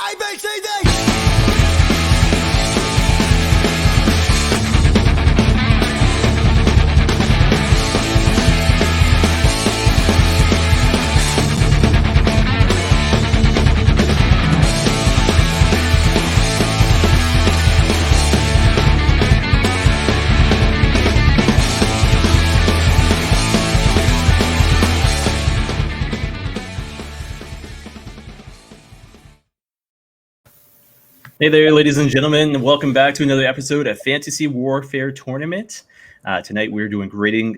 ABCD! Hey there, ladies and gentlemen. Welcome back to another episode of Fantasy Warfare Tournament. Tonight we're doing grading.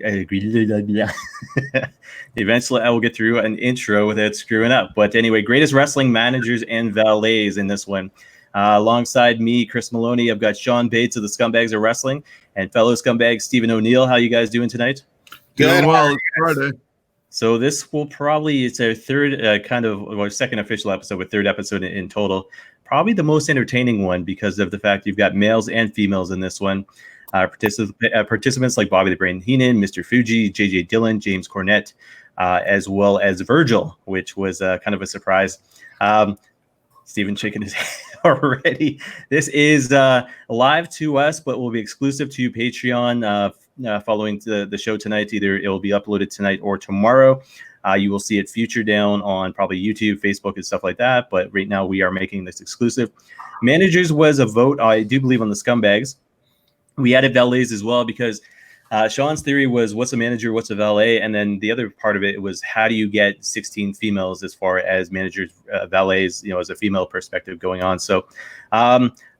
Eventually I will get through an intro without screwing up. But anyway, greatest wrestling managers and valets in this one. Alongside me, Chris Maloney, I've got Sean Bates of the Scumbags of Wrestling and fellow scumbag Stephen O'Neill. How you guys doing tonight? Doing well. It's Friday. So this will it's our third second official episode, with third episode in total. Probably the most entertaining one because of the fact you've got males and females in this one. Participants like Bobby the Brain Heenan, Mr. Fuji, JJ Dillon, James Cornette, as well as Virgil, which was kind of a surprise. Stephen shaking his head already. This is live to us, but will be exclusive to Patreon following the show tonight. Either it will be uploaded tonight or tomorrow. You will see it featured down on probably YouTube, Facebook, and stuff like that. But right now we are making this exclusive. Managers was a vote, I do believe, on the Scumbags. We added valets as well because Sean's theory was what's a manager, what's a valet? And then the other part of it was how do you get 16 females as far as managers, valets, as a female perspective going on. So,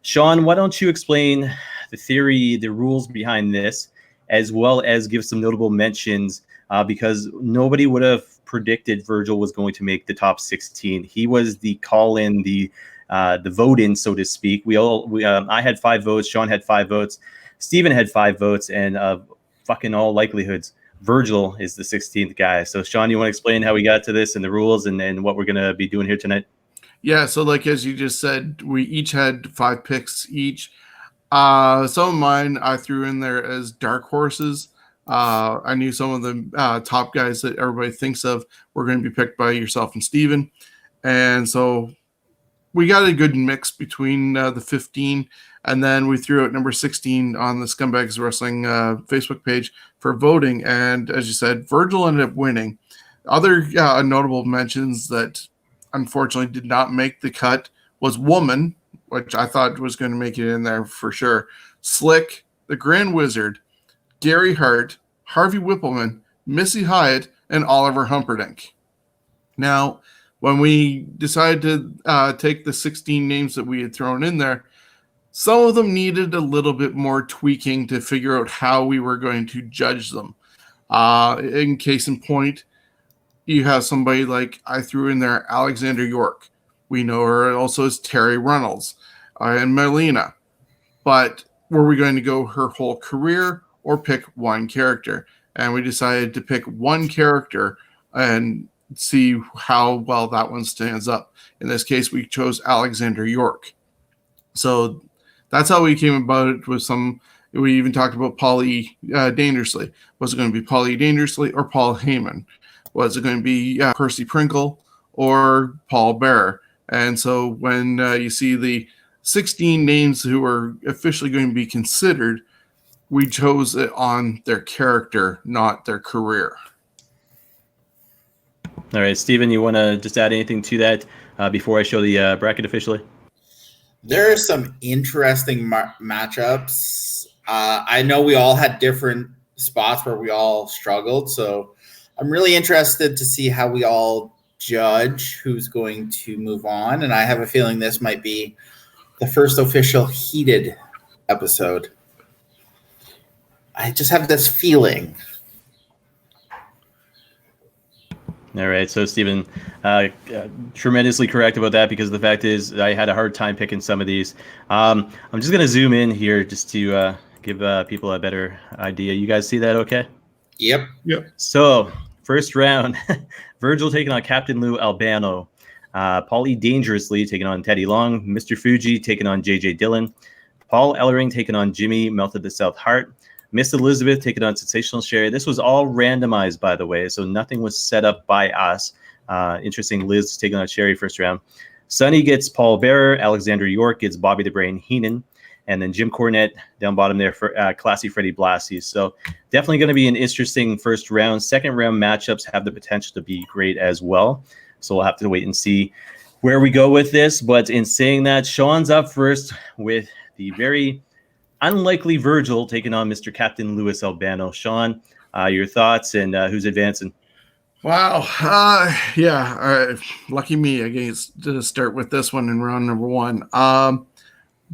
Sean, why don't you explain the theory, the rules behind this, as well as give some notable mentions because nobody would have predicted Virgil was going to make the top 16. He was the call-in, the vote-in, so to speak. I had 5 votes. Sean had 5 votes. Stephen had 5 votes, and fucking all likelihoods, Virgil is the 16th guy. So, Sean, you want to explain how we got to this and the rules and what we're going to be doing here tonight? Yeah, so as you just said, we each had 5 picks each. Some of mine I threw in there as dark horses. I knew some of the top guys that everybody thinks of were going to be picked by yourself and Steven. And so we got a good mix between the 15. And then we threw out number 16 on the Scumbags Wrestling Facebook page for voting. And as you said, Virgil ended up winning. Other notable mentions that unfortunately did not make the cut was Woman, which I thought was going to make it in there for sure. Slick, the Grand Wizard, Gary Hart, Harvey Whippleman, Missy Hyatt, and Oliver Humperdinck. Now, when we decided to take the 16 names that we had thrown in there, some of them needed a little bit more tweaking to figure out how we were going to judge them. In case in point, you have somebody like I threw in there, Alexander York. We know her also as Terry Reynolds and Melina. But were we going to go her whole career or pick one character? And we decided to pick one character and see how well that one stands up. In this case, we chose Alexander York. So that's how we came about it. We even talked about Paulie Dangerously. Was it going to be Paulie Dangerously or Paul Heyman? Was it going to be Percy Prinkle or Paul Bearer? And so when you see the 16 names who are officially going to be considered, we chose it on their character, not their career. All right, Stephen, you want to just add anything to that before I show the bracket officially? There are some interesting matchups. I know we all had different spots where we all struggled, so I'm really interested to see how we all judge who's going to move on, and I have a feeling this might be the first official heated episode. I just have this feeling. All right, so Stephen, tremendously correct about that because the fact is I had a hard time picking some of these. I'm just going to zoom in here just to give people a better idea. You guys see that okay? Yep. So, first round, Virgil taking on Captain Lou Albano. Paulie Dangerously taking on Teddy Long. Mr. Fuji taking on JJ Dillon. Paul Ellering taking on Jimmy Melted the South Heart. Miss Elizabeth taking on Sensational Sherry. This was all randomized, by the way, so nothing was set up by us. Interesting, Liz taking on Sherry first round. Sonny gets Paul Bearer. Alexander York gets Bobby the Brain Heenan. And then Jim Cornette down bottom there for Classy Freddie Blassie. So definitely going to be an interesting first round. Second round matchups have the potential to be great as well. So we'll have to wait and see where we go with this. But in saying that, Sean's up first with the very unlikely Virgil taking on Mr. Captain Louis Albano. Sean, your thoughts and who's advancing? Wow. Lucky me. I guess to start with this one in round number 1.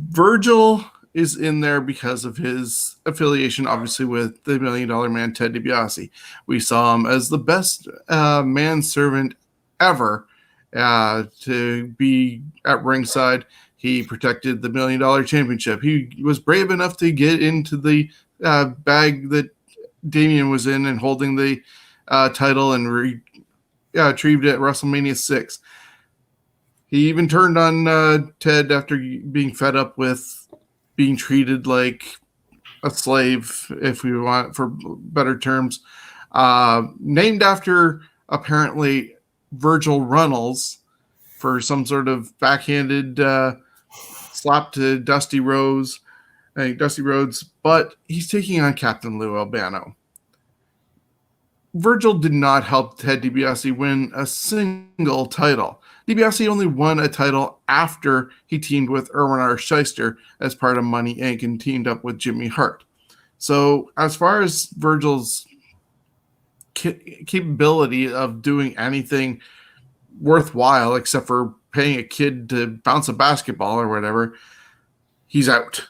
Virgil is in there because of his affiliation, obviously, with the $1 Million Man, Ted DiBiase. We saw him as the best manservant ever to be at ringside. He protected the $1 Million Championship. He was brave enough to get into the bag that Damien was in and holding the title and retrieved it at WrestleMania 6. He even turned on Ted after being fed up with being treated like a slave, if we want for better terms. Named after, apparently, Virgil Runnels for some sort of backhanded slap to Dusty Rhodes, but he's taking on Captain Lou Albano. Virgil did not help Ted DiBiase win a single title. DiBiase only won a title after he teamed with Erwin R. Shyster as part of Money Inc. and teamed up with Jimmy Hart. So as far as Virgil's capability of doing anything worthwhile, except for paying a kid to bounce a basketball or whatever, he's out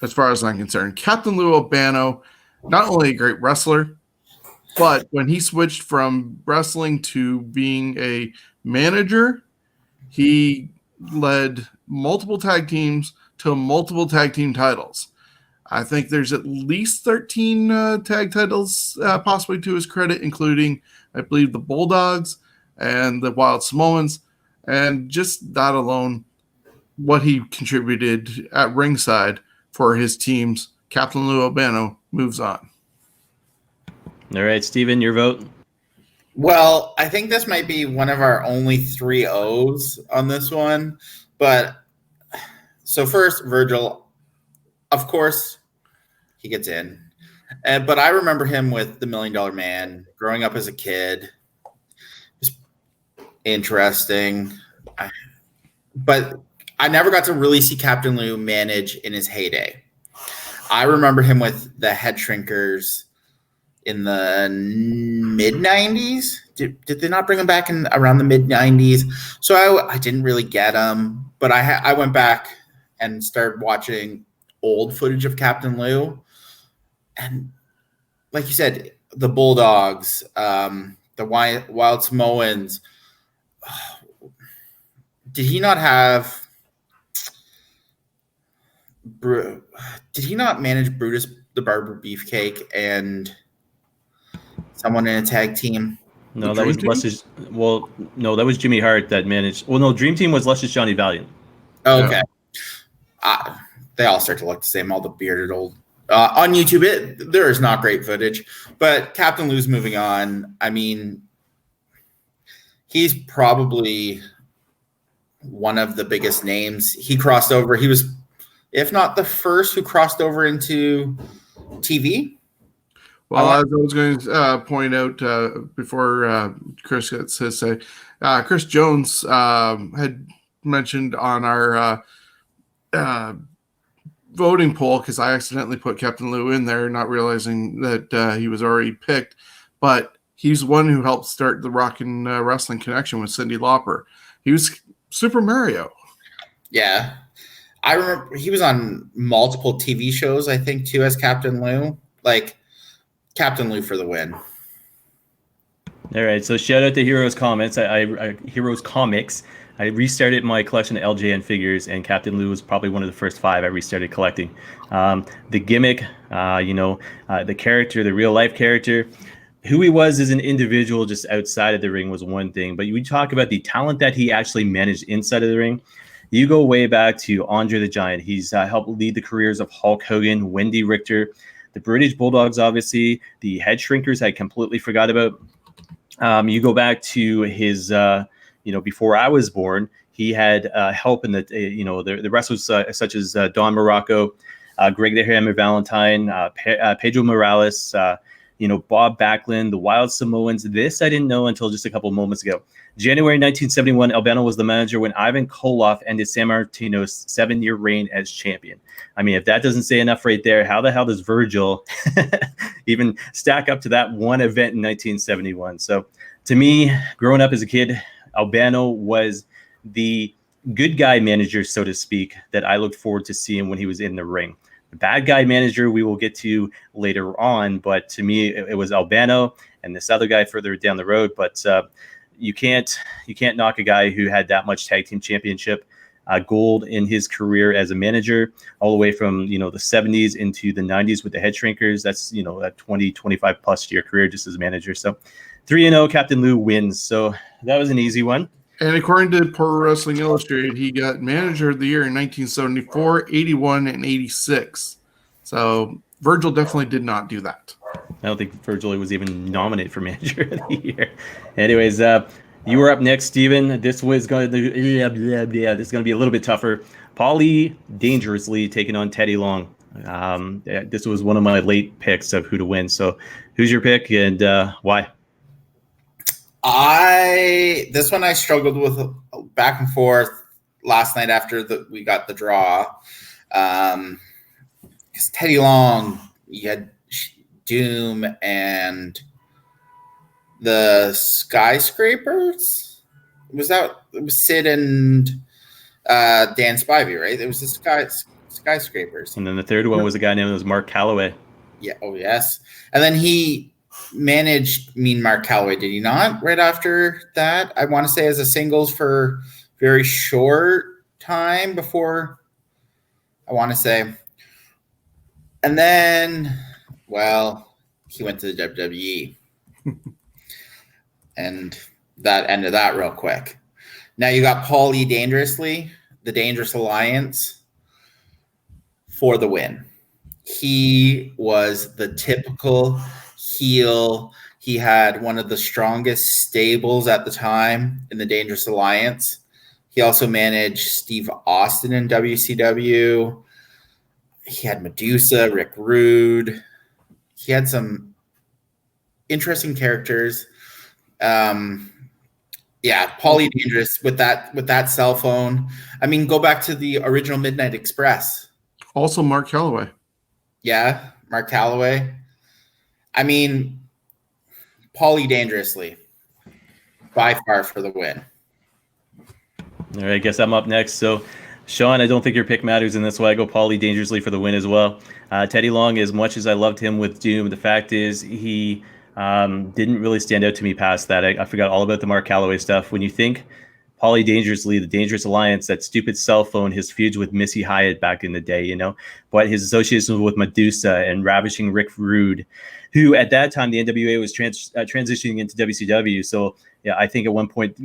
as far as I'm concerned. Captain Lou Albano, not only a great wrestler, but when he switched from wrestling to being a manager, he led multiple tag teams to multiple tag team titles. I think there's at least 13 tag titles possibly to his credit, including, I believe, the Bulldogs and the Wild Samoans. And just that alone, what he contributed at ringside for his teams, Captain Lou Albano moves on. All right, Steven, your vote? Well, I think this might be one of our only 3 O's on this one. But so first, Virgil, of course, he gets in. But I remember him with the $1 Million Man growing up as a kid. Just interesting. But I never got to really see Captain Lou manage in his heyday. I remember him with the Head Shrinkers in the mid-90s. Did they not bring him back in around the mid-90s? So I didn't really get him, but I went back and started watching old footage of Captain Lou. And like you said, the Bulldogs, the Wild Samoans. Did he not have... Did he not manage Brutus the Barber Beefcake and someone in a tag team? No, that was Luscious. Well, no, that was Jimmy Hart that managed. Well, no, Dream Team was Luscious Johnny Valiant. Okay. They all start to look the same, all the bearded old. On YouTube, there is not great footage, but Captain Lou's moving on. I mean, he's probably one of the biggest names. He crossed over. He was, if not the first who crossed over into TV. Well, as I was going to point out before Chris gets his say, Chris Jones had mentioned on our voting poll, because I accidentally put Captain Lou in there, not realizing that he was already picked, but he's one who helped start the Rock and Wrestling connection with Cyndi Lauper. He was Super Mario. Yeah. I remember he was on multiple TV shows, I think, too, as Captain Lou. Like, Captain Lou for the win. All right, so shout out to Heroes Comics. Heroes Comics. I restarted my collection of LJN figures, and Captain Lou was probably one of the first 5 I restarted collecting. The gimmick, the character, the real life character, who he was as an individual just outside of the ring was one thing, but we talk about the talent that he actually managed inside of the ring. You go way back to Andre the Giant. He's helped lead the careers of Hulk Hogan, Wendy Richter, the British Bulldogs, obviously, the Head Shrinkers I completely forgot about. You go back to his, before I was born, He had help in the wrestlers such as Don Morocco, Greg the Hammer Valentine, Pedro Morales, Bob Backlund, the Wild Samoans. This I didn't know until just a couple moments ago. January 1971, Albano was the manager when Ivan Koloff ended San Martino's 7-year reign as champion. I mean, if that doesn't say enough right there, how the hell does Virgil even stack up to that one event in 1971? So to me, growing up as a kid, Albano was the good guy manager, so to speak, that I looked forward to seeing when he was in the ring. The bad guy manager we will get to later on, but to me, it was Albano and this other guy further down the road. But you can't knock a guy who had that much tag team championship gold in his career as a manager, all the way from the 70s into the 90s with the Head Shrinkers. That's that 25 plus year career just as a manager. So 3-0, Captain Lou wins. So that was an easy one. And according to Pro Wrestling Illustrated, he got Manager of the Year in 1974, 81, and 86. So Virgil definitely did not do that. I don't think Virgil was even nominated for Manager of the Year. Anyways, you were up next, Steven. This was going to this is going to be a little bit tougher. Paulie Dangerously taking on Teddy Long. This was one of my late picks of who to win. So who's your pick and why? This one I struggled with back and forth last night after we got the draw. Because Teddy Long, you had Doom and the Skyscrapers. It was Sid and Dan Spivey, right? It was the Skyscrapers. And then the third one was a guy named Mark Calloway. Yeah. Oh yes. And then he managed Mean Mark Calloway, did he not? Right after that, I want to say as a singles for very short time before, I want to say. And then, well, he went to the WWE. And that ended that real quick. Now you got Paulie Dangerously, the Dangerous Alliance, for the win. He was the typical heel. He had one of the strongest stables at the time in the Dangerous Alliance. He also managed Steve Austin in WCW. He had Medusa, Rick Rude. He had some interesting characters. Paulie Dangerous with that cell phone. I mean, go back to the original Midnight Express. Also Mark Calloway. Yeah, Mark Calloway. I mean, Paulie Dangerously, by far for the win. All right, I guess I'm up next. So, Sean, I don't think your pick matters in this one. I go Paulie Dangerously for the win as well. Teddy Long, as much as I loved him with Doom, the fact is he didn't really stand out to me past that. I forgot all about the Mark Calloway stuff. When you think Paulie Dangerously, the Dangerous Alliance, that stupid cell phone, his feuds with Missy Hyatt back in the day, but his associations with Medusa and ravishing Rick Rude, who at that time the NWA was transitioning into WCW. So yeah, I think at one point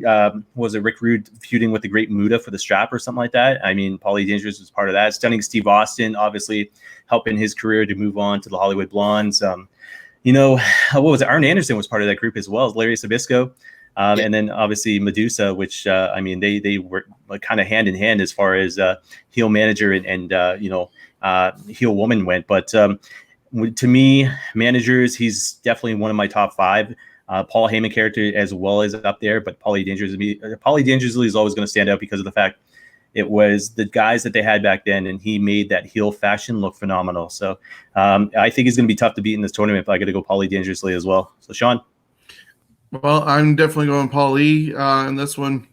was it Rick Rude feuding with the Great Muta for the strap or something like that. I mean, Paulie Dangerous was part of that. Stunning Steve Austin, obviously helping his career to move on to the Hollywood Blondes. What was it? Arn Anderson was part of that group as well as Larry Sabisco. And then obviously Medusa, which they were like kind of hand in hand as far as heel manager and heel woman went. But to me, managers, he's definitely one of my top 5. Paul Heyman character as well as up there, but Paulie Dangerously is always going to stand out because of the fact it was the guys that they had back then, and he made that heel faction look phenomenal. So I think he's going to be tough to beat in this tournament, but I got to go Paulie Dangerously as well. So Sean. Well, I'm definitely going Paulie in this one.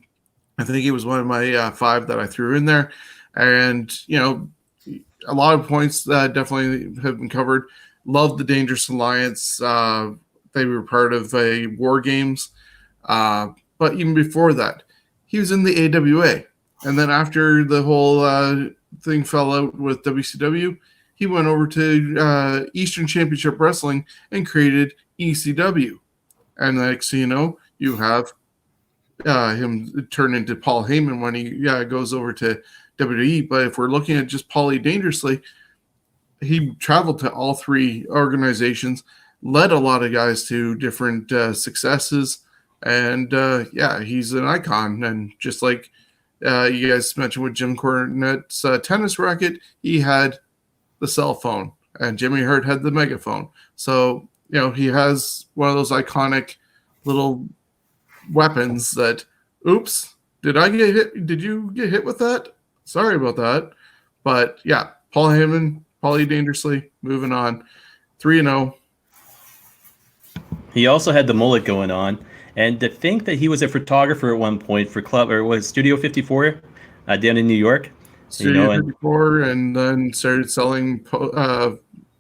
I think he was one of my 5 that I threw in there. And, a lot of points that definitely have been covered. Love the Dangerous Alliance. They were part of War Games. But even before that, he was in the AWA. And then after the whole thing fell out with WCW, he went over to Eastern Championship Wrestling and created ECW. And next thing you know, you have him turn into Paul Heyman when he goes over to WWE. But if we're looking at just Paulie Dangerously, he traveled to all 3 organizations, led a lot of guys to different successes. And, he's an icon. And just like You guys mentioned with Jim Cornette's tennis racket, he had the cell phone, and Jimmy Hart had the megaphone. So, he has one of those iconic little weapons that, oops, did I get hit? Did you get hit with that? Sorry about that. But yeah, Paul Heyman, Paulie Dangerously, moving on. 3-0. He also had the mullet going on. And to think that he was a photographer at one point for Studio 54 down in New York. Studio 54, and then started selling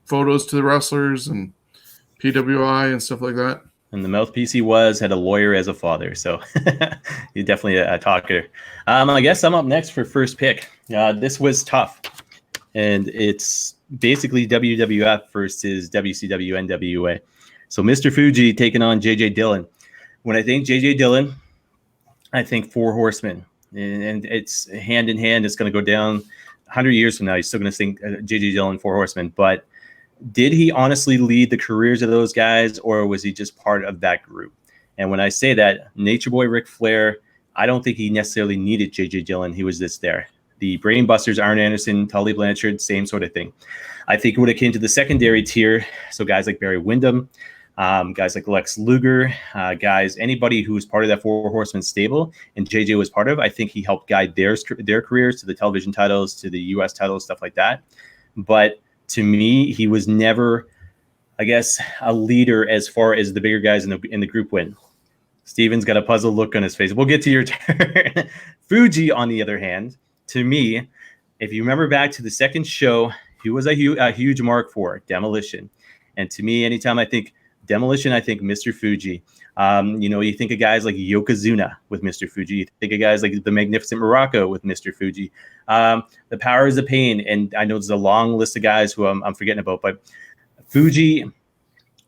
photos to the wrestlers and PWI and stuff like that. And the mouthpiece he had a lawyer as a father. So he's definitely a talker. I guess I'm up next for first pick. This was tough. And it's basically WWF versus WCW NWA. So Mr. Fuji taking on JJ Dillon. When I think JJ Dillon, I think Four Horsemen. And it's hand in hand. It's going to go down 100 years from now. You're still going to think JJ Dillon, Four Horsemen. But did he honestly lead the careers of those guys, or was he just part of that group? And when I say that, Nature Boy Ric Flair, I don't think he necessarily needed JJ Dillon. He was just there. The Brain Busters, Arn Anderson, Tully Blanchard, same sort of thing. I think when it came to the secondary tier, so guys like Barry Windham, guys like Lex Luger, anybody who was part of that Four Horsemen stable, and JJ was part of, I think he helped guide their careers to the television titles, to the U.S. titles, stuff like that. But to me, he was never, I guess, a leader as far as the bigger guys in the group went. Steven's got a puzzled look on his face. We'll get to your turn. Fuji, on the other hand, to me, if you remember back to the second show, he was a huge mark for Demolition. And to me, anytime I think Demolition, I think Mr. Fuji. You think of guys like Yokozuna with Mr. Fuji. You think of guys like the Magnificent Morocco with Mr. Fuji. The Powers of Pain, and I know there's a long list of guys who I'm forgetting about, but Fuji,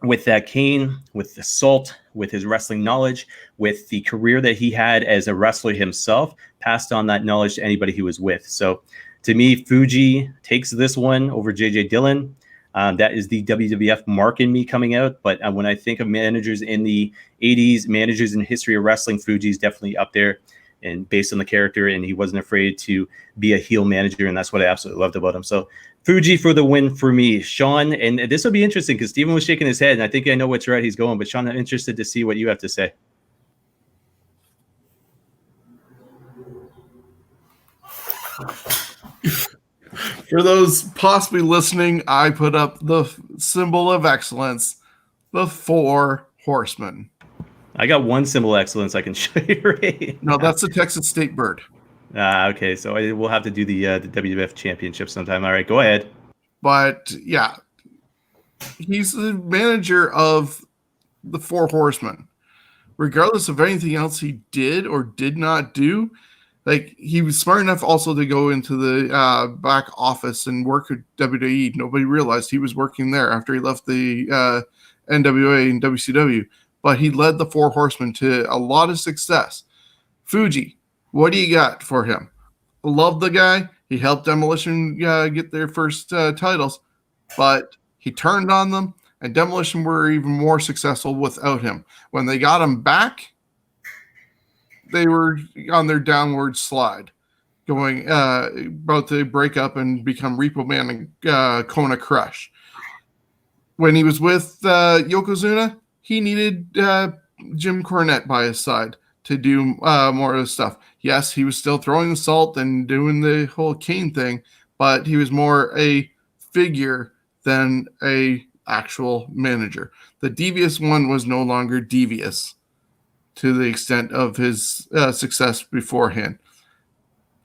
with that cane, with the salt, with his wrestling knowledge, with the career that he had as a wrestler himself, passed on that knowledge to anybody he was with. So to me, Fuji takes this one over JJ Dillon. That is the WWF mark in me coming out. But when I think of managers in the 80s, managers in the history of wrestling, Fuji's definitely up there, and based on the character, and he wasn't afraid to be a heel manager, and that's what I absolutely loved about him. So Fuji for the win for me. Sean, and this will be interesting because Steven was shaking his head, and I think I know which route he's going, but Sean, I'm interested to see what you have to say. For those possibly listening, I put up the symbol of excellence, the Four Horsemen. I got one symbol of excellence I can show you right No, that's the Texas State Bird. Okay, so we'll have to do the WWF Championship sometime. All right, go ahead. But yeah, he's the manager of the Four Horsemen. Regardless of anything else he did or did not do, like, he was smart enough also to go into the back office and work at WWE. Nobody realized he was working there after he left the NWA and WCW. But he led the Four Horsemen to a lot of success. Fuji, what do you got for him? Love the guy. He helped Demolition get their first titles, but he turned on them, and Demolition were even more successful without him. When they got him back, they were on their downward slide, going about to break up and become Repo Man and Kona Crush. When he was with Yokozuna, he needed Jim Cornette by his side to do more of the stuff. Yes, he was still throwing the salt and doing the whole cane thing, but he was more a figure than a actual manager. The devious one was no longer devious to the extent of his success beforehand.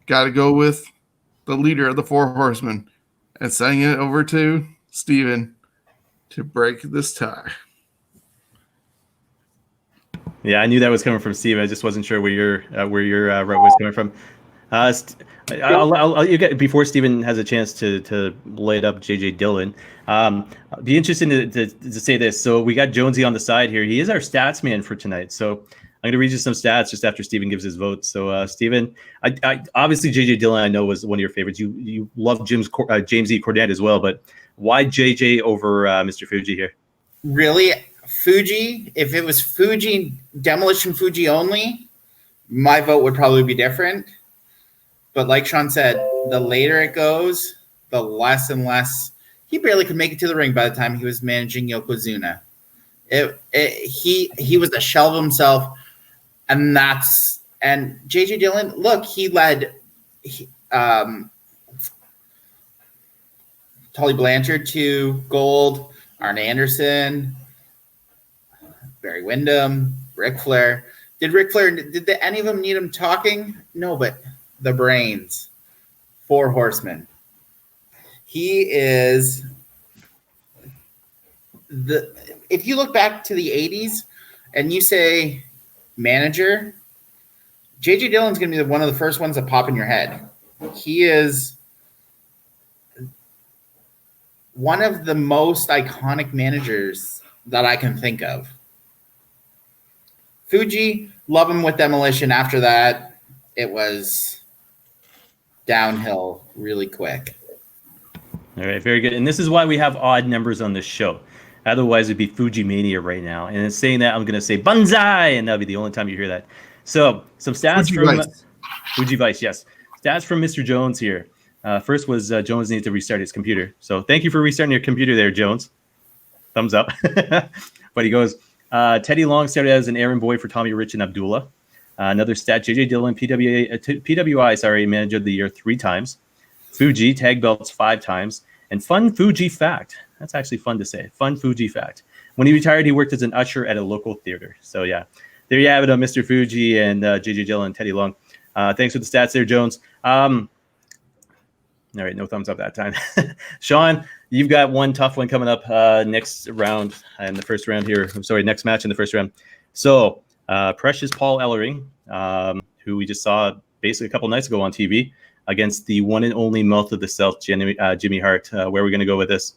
Got to go with the leader of the Four Horsemen, and sending it over to Steven to break this tie. Yeah, I knew that was coming from Steve. I just wasn't sure where your route was coming from. I'll you get before Steven has a chance to lay it up. JJ Dillon. Be interested to say this. So we got Jonesy on the side here. He is our stats man for tonight. So I'm going to read you some stats just after Steven gives his vote. So Steven, I obviously JJ Dillon I know was one of your favorites. You love James E. Cornette as well, but why JJ over Mr. Fuji here? Really, Fuji? If it was Fuji, Demolition Fuji only, my vote would probably be different. But like Sean said, the later it goes, the less and less. He barely could make it to the ring by the time he was managing Yokozuna. He was a shell of himself, and JJ Dillon. Look, he led Tully Blanchard to gold. Arn Anderson, Barry Windham, Ric Flair. Did any of them need him talking? No, but the brains. 4 Horsemen. He is if you look back to the 80s and you say manager, JJ Dillon's going to be one of the first ones that pop in your head. He is one of the most iconic managers that I can think of. Fuji, love him with Demolition. After that, it was downhill really quick. All right, very good. And this is why we have odd numbers on this show. Otherwise, it'd be Fuji Mania right now. And in saying that, I'm going to say Banzai, and that'll be the only time you hear that. So, some stats from Fuji Vice, yes. Stats from Mr. Jones here. First was Jones needed to restart his computer. So, thank you for restarting your computer there, Jones. Thumbs up. But he goes, Teddy Long started as an errand boy for Tommy Rich and Abdullah. Another stat, JJ Dillon, PWI, Manager of the Year 3 times. Fuji, tag belts 5 times. And fun Fuji fact. That's actually fun to say. Fun Fuji fact. When he retired, he worked as an usher at a local theater. So, yeah. There you have it on Mr. Fuji and JJ Dillon and Teddy Long. Thanks for the stats there, Jones. All right, no thumbs up that time. Sean, you've got one tough one coming up next round in the first round here. I'm sorry, next match in the first round. So, Precious Paul Ellering, who we just saw basically a couple nights ago on TV, against the one and only Mouth of the South, Jimmy Hart. Where are we going to go with this?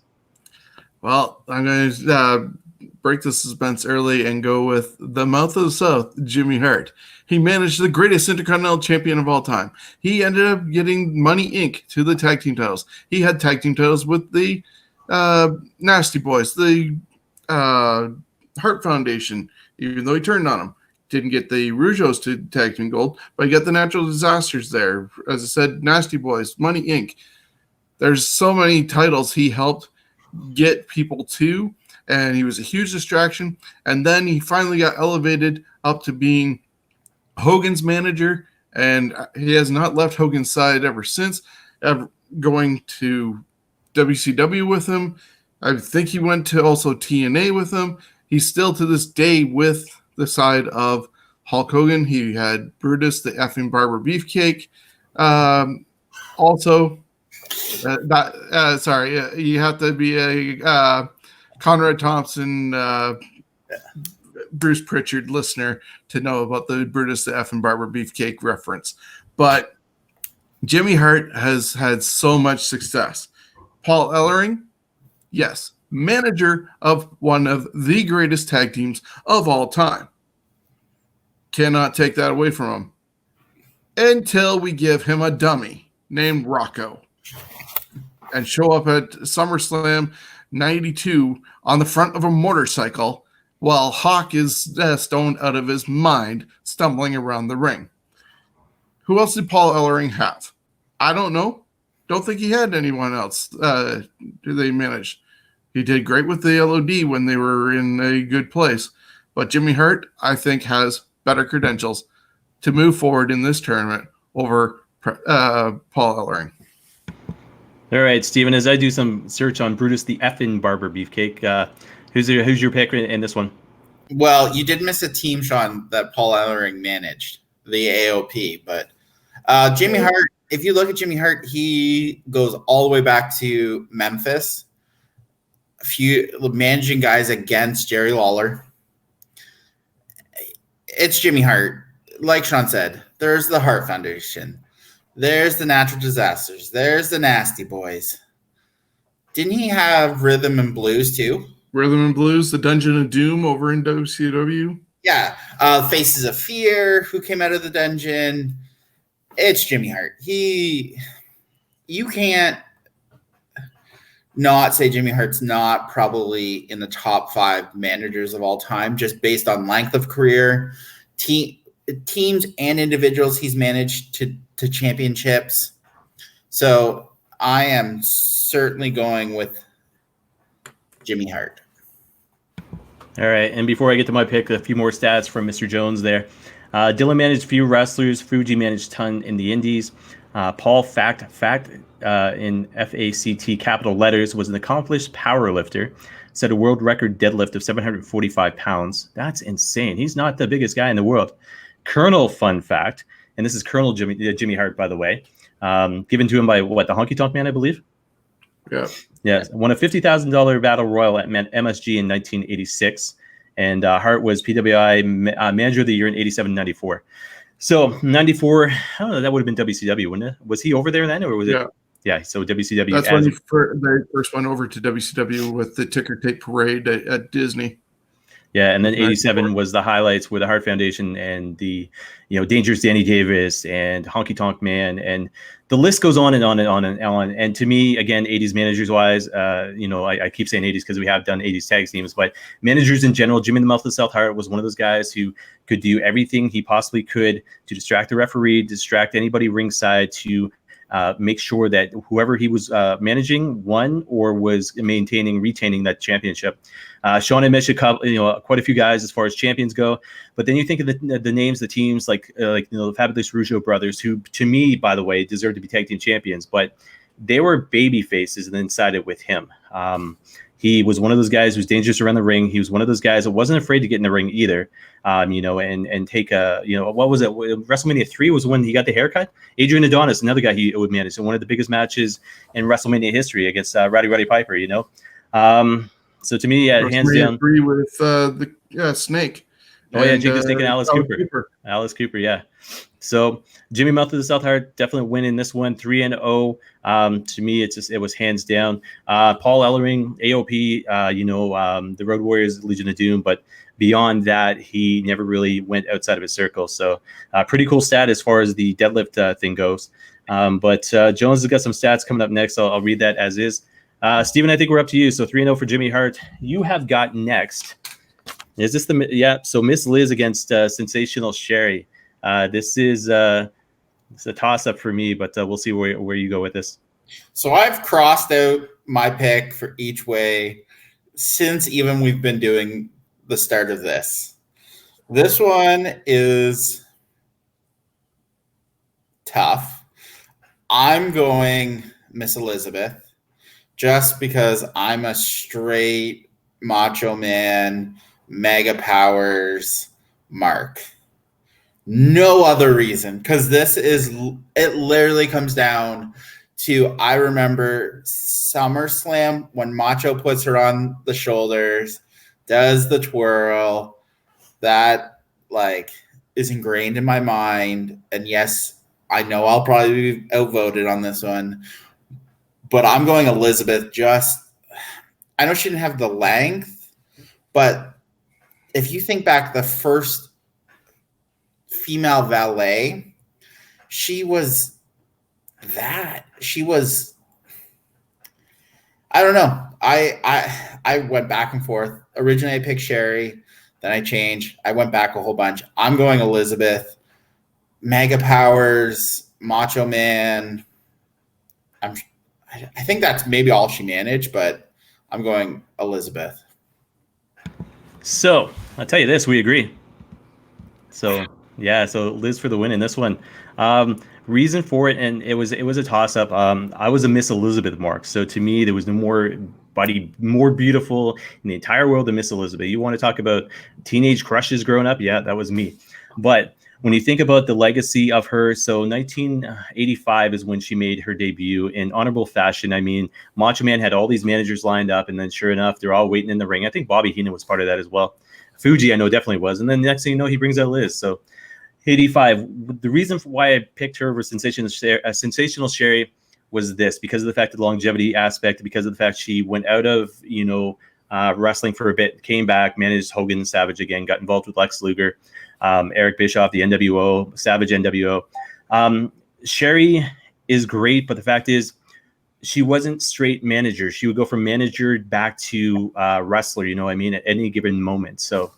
Well, I'm going to break the suspense early and go with the Mouth of the South, Jimmy Hart. He managed the greatest Intercontinental Champion of all time. He ended up getting Money Inc. to the tag team titles. He had tag team titles with the Nasty Boys, the Hart Foundation, even though he turned on them. Didn't get the Rougeos to tag team gold, but he got the Natural Disasters there. As I said, Nasty Boys, Money Inc. There's so many titles he helped get people to, and he was a huge distraction. And then he finally got elevated up to being Hogan's manager, and he has not left Hogan's side ever since, going to WCW with him. I think he went to also TNA with him. He's still to this day with the side of Hulk Hogan. He had Brutus, the effing Barber Beefcake. You have to be a Conrad Thompson, Bruce Pritchard listener to know about the Brutus, the effing Barber Beefcake reference. But Jimmy Hart has had so much success. Paul Ellering, yes, manager of one of the greatest tag teams of all time. Cannot take that away from him until we give him a dummy named Rocco and show up at SummerSlam 92 on the front of a motorcycle while Hawk is stoned out of his mind, stumbling around the ring. Who else did Paul Ellering have? I don't know. Don't think he had anyone else. Do they manage? He did great with the LOD when they were in a good place. But Jimmy Hart, I think, has better credentials to move forward in this tournament over Paul Ellering. All right, Steven, as I do some search on Brutus the effing Barber Beefcake, who's your pick in this one? Well, you did miss a team, Sean, that Paul Ellering managed, the AOP. But Jimmy Hart, if you look at Jimmy Hart, he goes all the way back to Memphis, managing guys against Jerry Lawler. It's Jimmy Hart. Like Sean said, there's the Hart Foundation. There's the Natural Disasters. There's the Nasty Boys. Didn't he have Rhythm and Blues too? Rhythm and Blues, the Dungeon of Doom over in WCW. Yeah. Faces of Fear, who came out of the dungeon. It's Jimmy Hart. You can't not say Jimmy Hart's not probably in the top 5 managers of all time, just based on length of career. teams and individuals he's managed to championships. So I am certainly going with Jimmy Hart. All right, and before I get to my pick, a few more stats from Mr. Jones there. Dylan managed few wrestlers. Fuji managed ton in the Indies. Paul Fact in FACT capital letters was an accomplished power lifter. Set a world record deadlift of 745 pounds. That's insane. He's not the biggest guy in the world. Colonel fun fact, and this is Colonel Jimmy Hart, by the way, given to him by the Honky Tonk Man, I believe. Yeah. Yeah, won a $50,000 battle royal at MSG in 1986, and Hart was PWI Manager of the Year in 87-94. So 94, I don't know, that would have been WCW, wouldn't it? Was he over there then, or was it? Yeah, so WCW. That's when they first went over to WCW with the ticker tape parade at Disney. Yeah, and then 87 was the highlights where the Hart Foundation and the, Dangerous Danny Davis and Honky Tonk Man, and the list goes on and on and on and on. And to me, again, 80s managers wise, I keep saying 80s because we have done 80s tag teams, but managers in general, Jimmy the Mouth of South Hart was one of those guys who could do everything he possibly could to distract the referee, distract anybody ringside, to make sure that whoever he was managing won or was retaining that championship. Sean had mentioned quite a few guys as far as champions go, but then you think of the names, the teams like the Fabulous Rougeau brothers, who to me, by the way, deserve to be tag team champions, but they were baby faces and then sided with him. He was one of those guys who's dangerous around the ring. He was one of those guys that wasn't afraid to get in the ring either. And take what was it? WrestleMania 3 was when he got the haircut. Adrian Adonis, another guy he would manage, in one of the biggest matches in WrestleMania history against Roddy Piper. So to me, hands down. 3 with the Snake. Oh yeah, Jake the Snake and Alice Cooper. Alice Cooper, yeah. So Jimmy Mouth of the South Hart definitely winning this one, 3-0. To me, it was hands down. Paul Ellering, AOP, the Road Warriors, Legion of Doom, but beyond that, he never really went outside of his circle. So pretty cool stat as far as the deadlift thing goes. But Jones has got some stats coming up next. So I'll read that as is. Steven, I think we're up to you. So 3-0 for Jimmy Hart. You have got next. Is this so Miss Liz against Sensational Sherry. This is it's a toss-up for me, but we'll see where you go with this. So I've crossed out my pick for each way since even we've been doing the start of this. This one is tough. I'm going Miss Elizabeth just because I'm a straight Macho Man, Mega Powers mark. No other reason, because it literally comes down to, I remember SummerSlam when Macho puts her on the shoulders, does the twirl. That is ingrained in my mind. And yes, I know I'll probably be outvoted on this one, but I'm going Elizabeth. I know she didn't have the length, but if you think back, the first female valet, she was I don't know. I went back and forth. Originally I picked Sherry, then I changed. I went back a whole bunch. I'm going Elizabeth. Mega Powers, Macho Man. I think that's maybe all she managed, but I'm going Elizabeth. So I'll tell you this, we agree. So yeah, so Liz for the win in this one. Reason for it, and it was a toss-up. I was a Miss Elizabeth mark. So to me, there was no more beautiful in the entire world than Miss Elizabeth. You want to talk about teenage crushes growing up? Yeah, that was me. But when you think about the legacy of her, so 1985 is when she made her debut in honorable fashion. I mean, Macho Man had all these managers lined up, and then sure enough, they're all waiting in the ring. I think Bobby Heenan was part of that as well. Fuji, I know, definitely was. And then next thing you know, he brings out Liz. So 85. The reason for why I picked her over Sensational Sherry was this, because of the fact of the longevity aspect, because of the fact she went out of, wrestling for a bit, came back, managed Hogan and Savage again, got involved with Lex Luger, Eric Bischoff, the NWO, Savage NWO. Sherry is great, but the fact is she wasn't straight manager. She would go from manager back to wrestler, at any given moment. So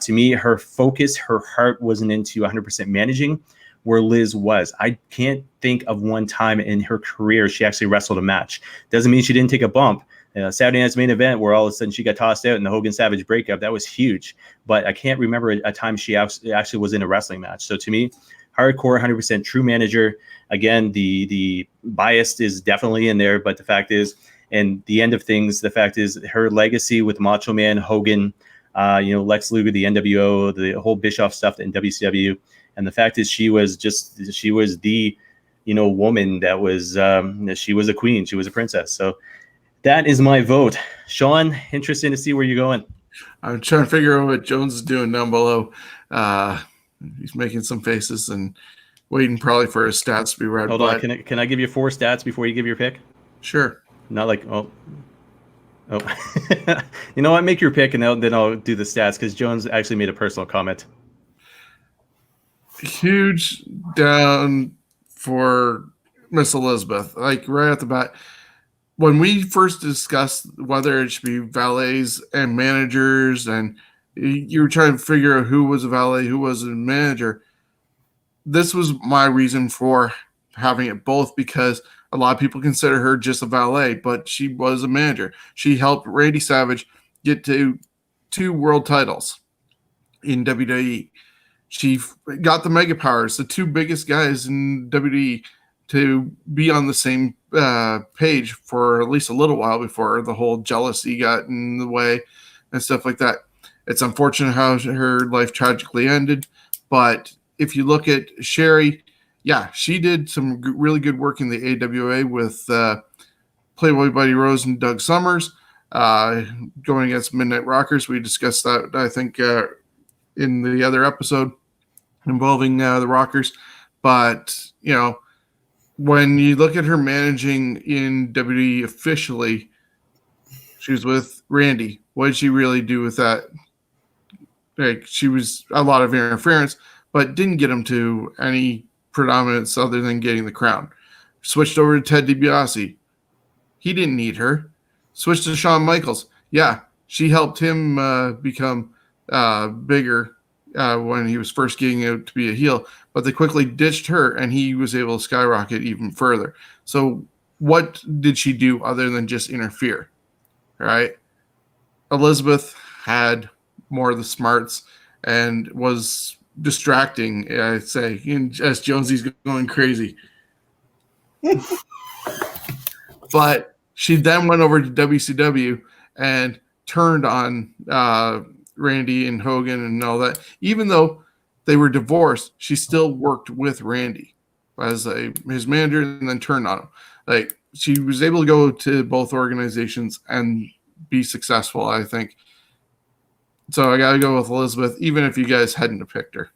To me, her focus, her heart wasn't into 100% managing, where Liz was. I can't think of one time in her career she actually wrestled a match. Doesn't mean she didn't take a bump. Saturday night's main event where all of a sudden she got tossed out in the Hogan Savage breakup, that was huge. But I can't remember a time she actually was in a wrestling match. So to me, hardcore, 100% true manager. Again, the bias is definitely in there, but the fact is, and the end of things, the fact is her legacy with Macho Man, Hogan, Lex Luger, the NWO, the whole Bischoff stuff in WCW. And the fact is she was the, woman that was, she was a queen. She was a princess. So that is my vote. Sean, interesting to see where you're going. I'm trying to figure out what Jones is doing down below. He's making some faces and waiting probably for his stats to be read. Hold on. Can I give you 4 stats before you give your pick? Sure. Not like, oh. You know what? Make your pick, and then I'll do the stats, because Jones actually made a personal comment. Huge down for Miss Elizabeth. Like right at the bat, when we first discussed whether it should be valets and managers, and you were trying to figure out who was a valet, who was a manager, this was my reason for having it both, because a lot of people consider her just a valet, but she was a manager. She helped Randy Savage get to 2 world titles in WWE. She got the Mega Powers, the 2 biggest guys in WWE, to be on the same page for at least a little while before the whole jealousy got in the way and stuff like that. It's unfortunate how her life tragically ended, but if you look at Sherry, yeah, she did some really good work in the AWA with Playboy Buddy Rose and Doug Summers, going against Midnight Rockers. We discussed that, I think, in the other episode involving the Rockers. But, when you look at her managing in WWE officially, she was with Randy. What did she really do with that? Like, she was a lot of interference, but didn't get him to any predominance other than getting the crown. Switched over to Ted DiBiase. He didn't need her. Switched to Shawn Michaels. Yeah, she helped him become bigger when he was first getting out to be a heel, but they quickly ditched her, and he was able to skyrocket even further. So what did she do other than just interfere, right? Elizabeth had more of the smarts and was distracting, I'd say, as Jonesy's going crazy. But she then went over to WCW and turned on Randy and Hogan and all that. Even though they were divorced, she still worked with Randy as his manager, and then turned on him. Like, she was able to go to both organizations and be successful, I think. So I got to go with Elizabeth, even if you guys hadn't picked her.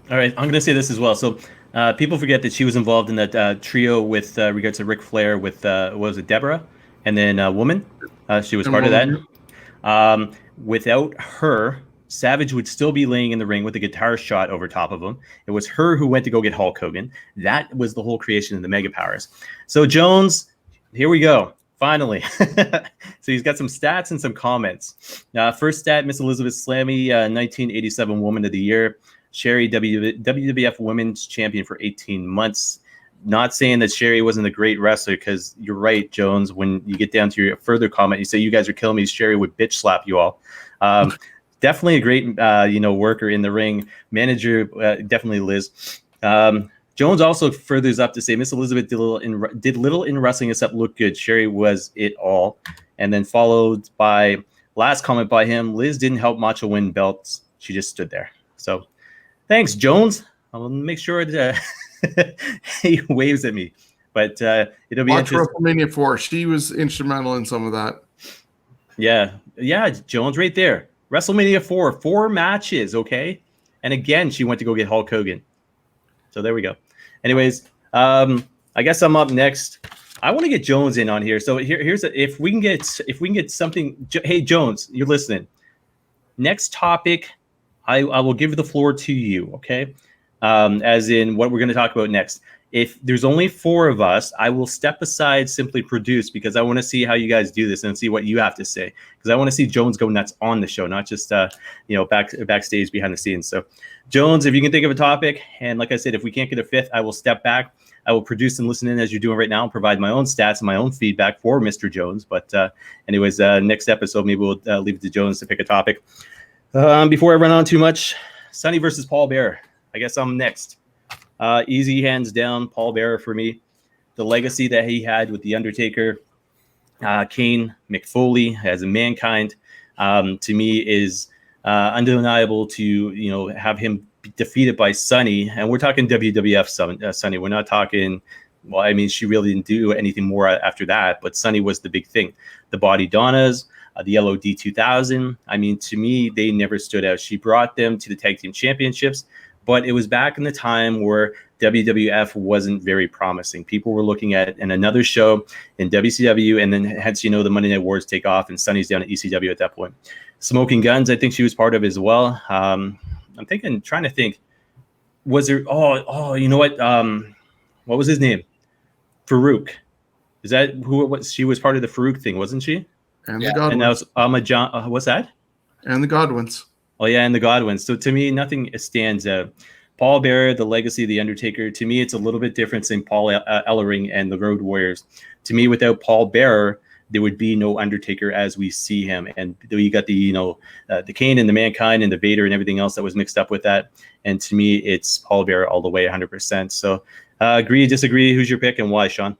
All right, I'm going to say this as well. So people forget that she was involved in that trio with regards to Ric Flair with, what was it, Deborah? And then Woman. She was part of that. Without her, Savage would still be laying in the ring with a guitar shot over top of him. It was her who went to go get Hulk Hogan. That was the whole creation of the Mega Powers. So Jones, here we go. Finally. So he's got some stats and some comments. First stat, Miss Elizabeth Slammy, 1987 Woman of the Year. Sherry, WWF Women's Champion for 18 months. Not saying that Sherry wasn't a great wrestler, because you're right, Jones. When you get down to your further comment, you say you guys are killing me. Sherry would bitch slap you all. Definitely a great, worker in the ring. Manager, definitely Liz. Jones also furthers up to say Miss Elizabeth did little in wrestling except look good. Sherry was it all. And then followed by last comment by him, Liz didn't help Macho win belts. She just stood there. So thanks, Jones. I'll make sure that he waves at me. But it'll be Watch interesting. WrestleMania 4. She was instrumental in some of that. Yeah, Jones right there. WrestleMania 4 matches, okay? And again, she went to go get Hulk Hogan. So there we go. Anyways, I guess I'm up next. I want to get Jones in on here. So here's if we can get something. Hey, Jones, you're listening. Next topic, I will give the floor to you, okay? As in what we're going to talk about next. if there's only 4 of us, I will step aside, simply produce, because I want to see how you guys do this and see what you have to say. Because I want to see Jones go nuts on the show, not just backstage behind the scenes. So, Jones, if you can think of a topic, and like I said, if we can't get a 5th, I will step back. I will produce and listen in as you're doing right now, and provide my own stats and my own feedback for Mr. Jones. But anyways, next episode, maybe we'll leave it to Jones to pick a topic. Before I run on too much, Sonny versus Paul Bearer. I guess I'm next. Easy, hands down, Paul Bearer for me. The legacy that he had with The Undertaker, Kane, Mick Foley as a Mankind, to me is undeniable to have him be defeated by Sonny. And we're talking WWF Sonny. We're not talking, well, I mean, she really didn't do anything more after that, but Sonny was the big thing. The Body Donnas, the LOD 2000. I mean, to me, they never stood out. She brought them to the Tag Team Championships. But it was back in the time where WWF wasn't very promising. People were looking at another show in WCW, and then hence, the Monday Night Wars take off, and Sonny's down at ECW at that point. Smoking Guns, I think she was part of as well. I'm trying to think. Was there? Oh, you know what? What was his name? Farouk. Is that who it was? She was part of the Farouk thing, wasn't she? And the Godwins. And that was John. What's that? And the Godwins. Oh, yeah, and the Godwins. So to me, nothing stands out. Paul Bearer, the legacy of The Undertaker, to me, it's a little bit different than Paul Ellering and the Road Warriors. To me, without Paul Bearer, there would be no Undertaker as we see him. And you got the Kane and the Mankind and the Vader and everything else that was mixed up with that. And to me, it's Paul Bearer all the way, 100%. So agree, disagree? Who's your pick and why, Sean?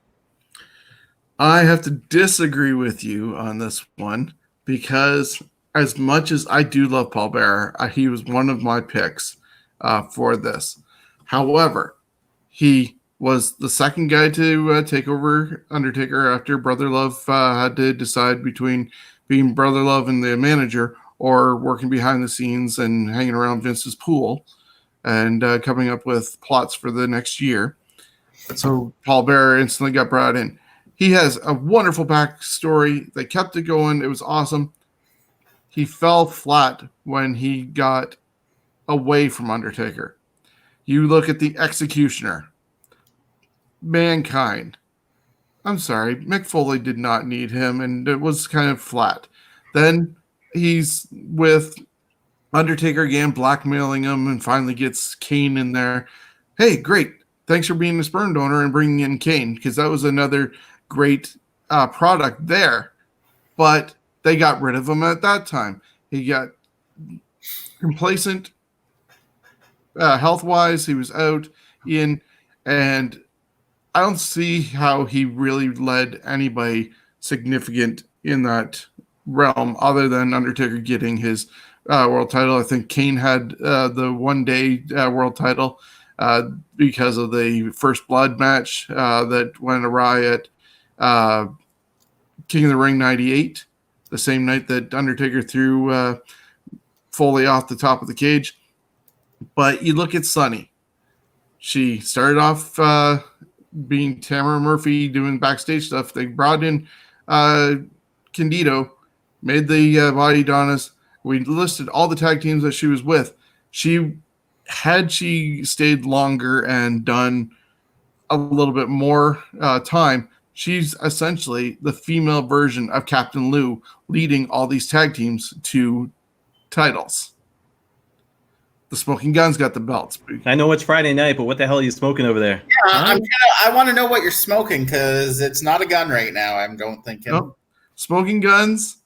I have to disagree with you on this one because as much as I do love Paul Bearer, he was one of my picks for this. However, he was the second guy to take over Undertaker after Brother Love had to decide between being Brother Love and the manager or working behind the scenes and hanging around Vince's pool and coming up with plots for the next year. So Paul Bearer instantly got brought in. He has a wonderful backstory. They kept it going. It was awesome. He fell flat when he got away from Undertaker. You look at the Executioner, Mankind. I'm sorry, Mick Foley did not need him, and it was kind of flat. Then he's with Undertaker again, blackmailing him, and finally gets Kane in there. Hey, great. Thanks for being a sperm donor and bringing in Kane, because that was another great product there. But they got rid of him at that time. He got complacent health-wise. He was out in, and I don't see how he really led anybody significant in that realm other than Undertaker getting his world title. I think Kane had the one-day world title because of the First Blood match that went awry at King of the Ring 98. The same night that Undertaker threw Foley off the top of the cage. But you look at Sunny. She started off being Tamara Murphy doing backstage stuff. They brought in Candido, made the Body Donnas. We listed all the tag teams that she was with. Had she stayed longer and done a little bit more time, she's essentially the female version of Captain Lou, leading all these tag teams to titles. The Smoking Guns got the belts. I know it's Friday night, but what the hell are you smoking over there? Yeah, I want to know what you're smoking because it's not a gun right now. I don't think. Nope. Smoking Guns,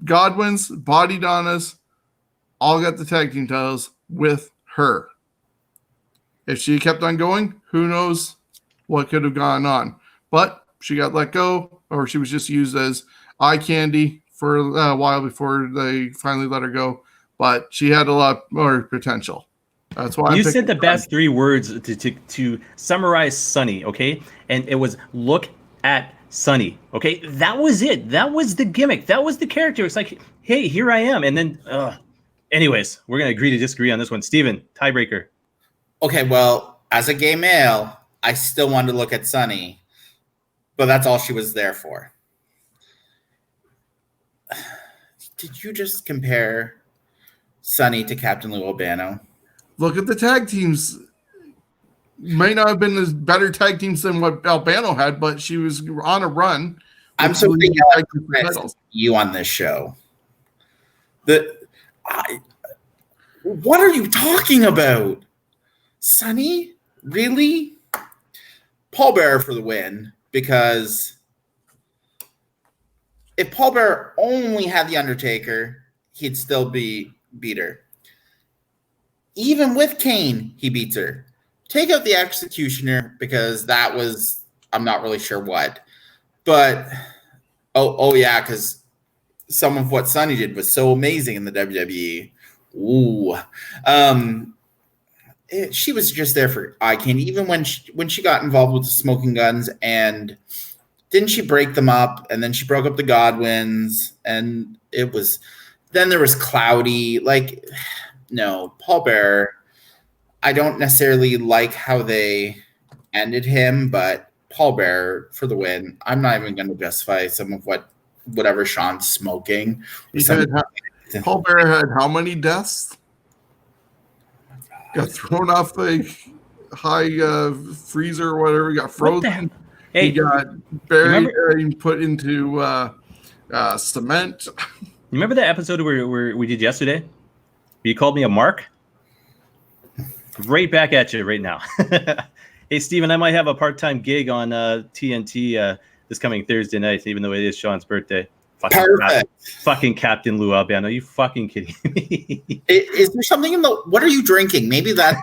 Godwins, Body Donnas, all got the tag team titles with her. If she kept on going, who knows what could have gone on. But she got let go, or she was just used as eye candy for a while before they finally let her go. But she had a lot more potential. That's why you said the best 3 words to summarize Sunny, okay? And it was look at Sunny, okay? That was it. That was the gimmick. That was the character. It's like, hey, here I am. And then, anyways, we're going to agree to disagree on this one. Steven, tiebreaker. Okay, well, as a gay male, I still wanted to look at Sunny, but that's all she was there for. Did you just compare Sunny to Captain Lou Albano? Look at the tag teams. May not have been as better tag teams than what Albano had, but she was on a run. I'm so glad you on this show. What are you talking about? Sunny? Really? Paul Bearer for the win, because if Paul Bearer only had the Undertaker, he'd still beat her. Even with Kane, he beats her. Take out the Executioner, because that was, I'm not really sure what. But, oh yeah, because some of what Sunny did was so amazing in the WWE. Ooh. She was just there for eye candy, even when she got involved with the smoking guns, and didn't she break them up, and then she broke up the Godwins, and then there was Cloudy. Like, no, Paul Bearer, I don't necessarily like how they ended him, but Paul Bearer for the win. I'm not even going to justify some of whatever Sean's smoking. Paul Bearer had how many deaths? Got thrown off the high freezer or whatever. Got frozen. Hey, he got buried and put into cement. You remember that episode where we did yesterday? You called me a mark? Right back at you right now. Hey, Steven, I might have a part-time gig on TNT this coming Thursday night, even though it is Sean's birthday. Fucking Captain Lou Albano. Are you fucking kidding me? Is there something in the... What are you drinking? Maybe that's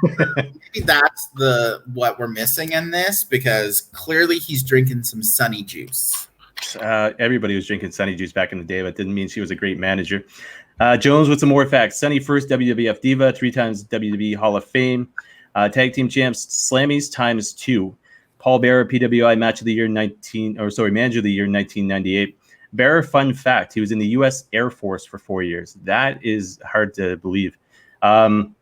what we're missing in this, because clearly he's drinking some Sunny juice. Everybody was drinking Sunny juice back in the day, but didn't mean she was a great manager. Jones with some more facts. Sunny, first WWF Diva, 3 times WWE Hall of Fame. Tag team champs, Slammies ×2. Paul Bearer, PWI Manager of the Year 1998. Bearer, fun fact, he was in the U.S. Air Force for 4 years. That is hard to believe. And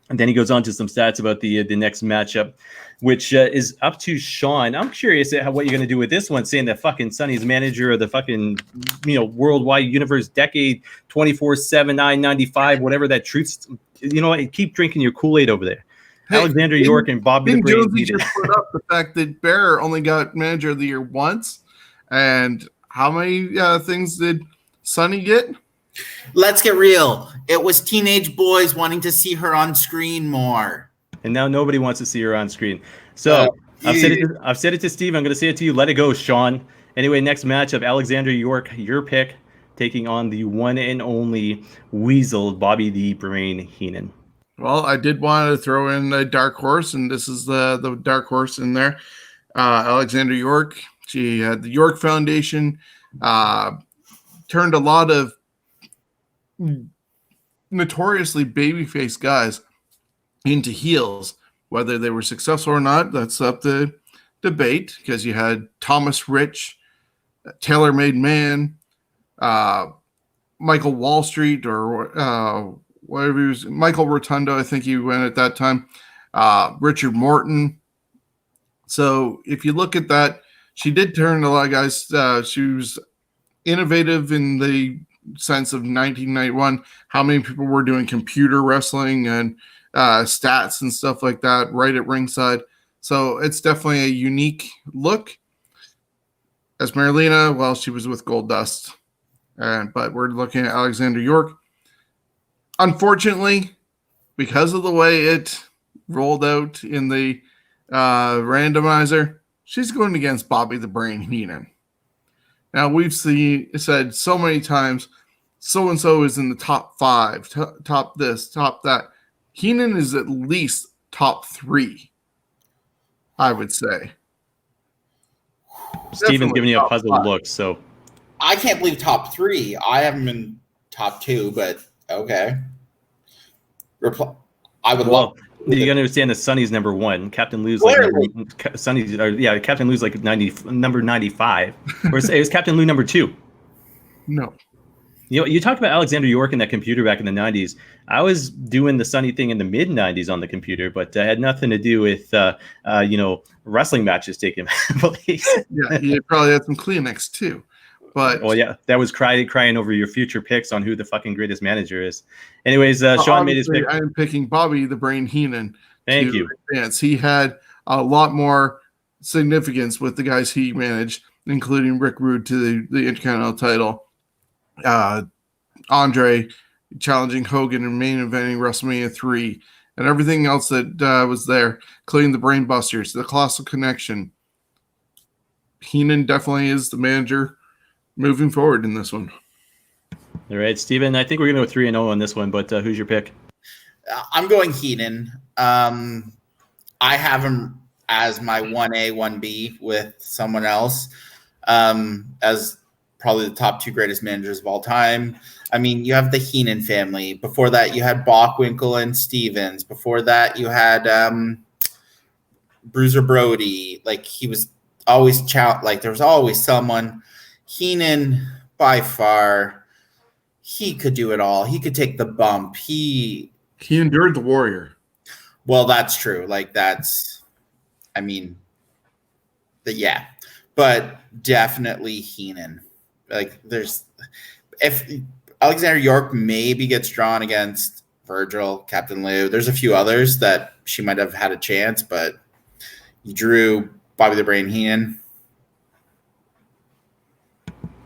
then he goes on to some stats about the next matchup, which is up to Sean. I'm curious at what you're going to do with this one, saying that fucking Sunny's manager of the fucking, worldwide universe decade 24/7 995, whatever that truth. Keep drinking your Kool-Aid over there. Hey, Alexander York and Bobby the Brain just put up the fact that Bearer only got manager of the year once, and how many things did Sunny get? Let's get real. It was teenage boys wanting to see her on screen more. And now nobody wants to see her on screen. So I've said it to Steve. I'm going to say it to you. Let it go, Sean. Anyway, next matchup, Alexander York, your pick, taking on the one and only Weasel, Bobby the Brain Heenan. Well, I did want to throw in a dark horse, and this is the dark horse in there. Alexander York. She had the York Foundation, turned a lot of notoriously babyface guys into heels. Whether they were successful or not, that's up to debate, because you had Thomas Rich, Tailor-Made Man, Michael Wall Street, or whatever he was, Michael Rotundo, I think he went at that time, Richard Morton. So if you look at that, she did turn a lot of guys. She was innovative in the sense of 1991, how many people were doing computer wrestling and stats and stuff like that right at ringside. So it's definitely a unique look. As Marilena, well, she was with Goldust. But we're looking at Alexander York. Unfortunately, because of the way it rolled out in the randomizer, she's going against Bobby the Brain Heenan. Now, we've said so many times, so-and-so is in the top 5, top this, top that. Heenan is at least top 3, I would say. Steven's giving you a puzzled look, so. I can't believe top 3. I haven't been top 2, but okay. I would love. You gotta understand that Sunny's number 1. Captain Lou's Captain Lou's like number 95. Or it was Captain Lou number 2. No. You talked about Alexander York and that computer back in the 90s. I was doing the Sunny thing in the mid 90s on the computer, but had nothing to do with wrestling matches taking place. Yeah, you probably had some Kleenex too. But that was crying over your future picks on who the fucking greatest manager is. Anyways, Sean made his pick. I am picking Bobby the Brain Heenan. Thank you. Advance. He had a lot more significance with the guys he managed, including Rick Rude to the Intercontinental title. Andre challenging Hogan and main eventing WrestleMania 3, and everything else that was there, including the Brainbusters, the Colossal Connection. Heenan definitely is the manager moving forward in this one. All right, Steven, I think we're going to go 3-0 on this one, but who's your pick? I'm going Heenan. I have him as my 1A, 1B with someone else as probably the top 2 greatest managers of all time. I mean, you have the Heenan family. Before that, you had Bockwinkel and Stevens. Before that, you had Bruiser Brody. Like, he was always there was always someone. Heenan, by far, he could do it all. He could take the bump. He endured the Warrior. Well, that's true. Like, that's, I mean, yeah, but definitely Heenan. Like, if Alexander York maybe gets drawn against Virgil, Captain Lou, there's a few others that she might have had a chance, but you drew Bobby the Brain Heenan.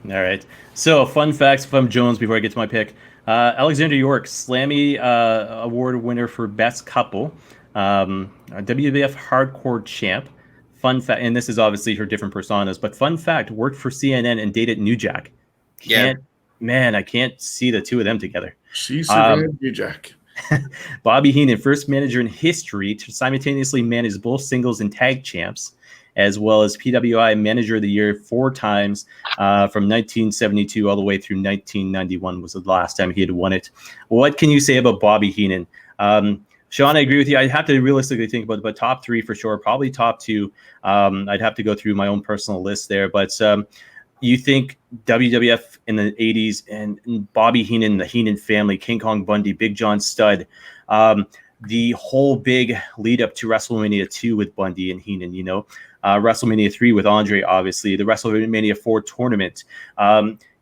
All right. So, fun facts from Jones before I get to my pick. Alexander York, Slammy Award winner for Best Couple, WWF Hardcore Champ. Fun fact, and this is obviously her different personas, but fun fact, worked for CNN and dated New Jack. Man, I can't see the two of them together. She survived New Jack. Bobby Heenan, first manager in history to simultaneously manage both singles and tag champs, as well as PWI Manager of the Year 4 times from 1972 all the way through 1991 was the last time he had won it. What can you say about Bobby Heenan? Sean, I agree with you. I have to realistically think about it, but top 3 for sure, probably top 2. I'd have to go through my own personal list there, but you think WWF in the 80s and Bobby Heenan, the Heenan family, King Kong Bundy, Big John Studd, the whole big lead up to WrestleMania 2 with Bundy and Heenan, WrestleMania 3 with Andre, obviously, the WrestleMania 4 tournament,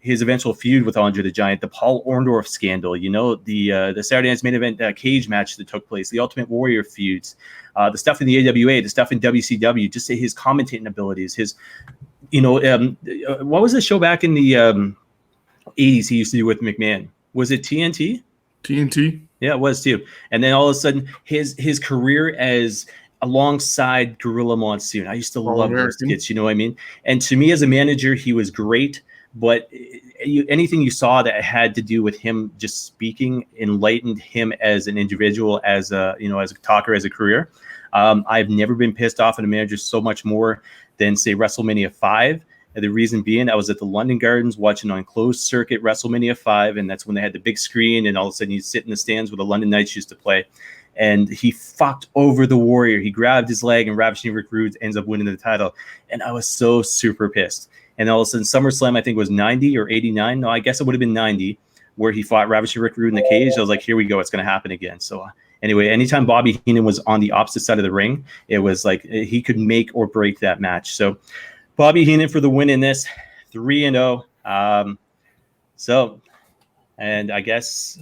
his eventual feud with Andre the Giant, the Paul Orndorff scandal, the Saturday Night's Main Event cage match that took place, the Ultimate Warrior feuds, the stuff in the AWA, the stuff in WCW, just his commentating abilities, his, what was the show back in the 80s he used to do with McMahon? Was it TNT? TNT? Yeah, it was too. And then all of a sudden, his career as alongside Gorilla Monsoon. I used to love those skits, you know what I mean? And to me as a manager, he was great, but anything you saw that had to do with him just speaking enlightened him as an individual, as a talker, as a career. I've never been pissed off at a manager so much more than, say, WrestleMania 5. And the reason being, I was at the London Gardens watching on closed circuit WrestleMania 5, and that's when they had the big screen, and all of a sudden you sit in the stands where the London Knights used to play. And he fucked over the Warrior. He grabbed his leg, and Ravishing Rick Rude ends up winning the title. And I was so super pissed. And all of a sudden, SummerSlam, I think, was 90 or 89. No, I guess it would have been 90, where he fought Ravishing Rick Rude in the cage. I was like, here we go. It's going to happen again. So anyway, anytime Bobby Heenan was on the opposite side of the ring, it was like he could make or break that match. So Bobby Heenan for the win in this, 3-0. And I guess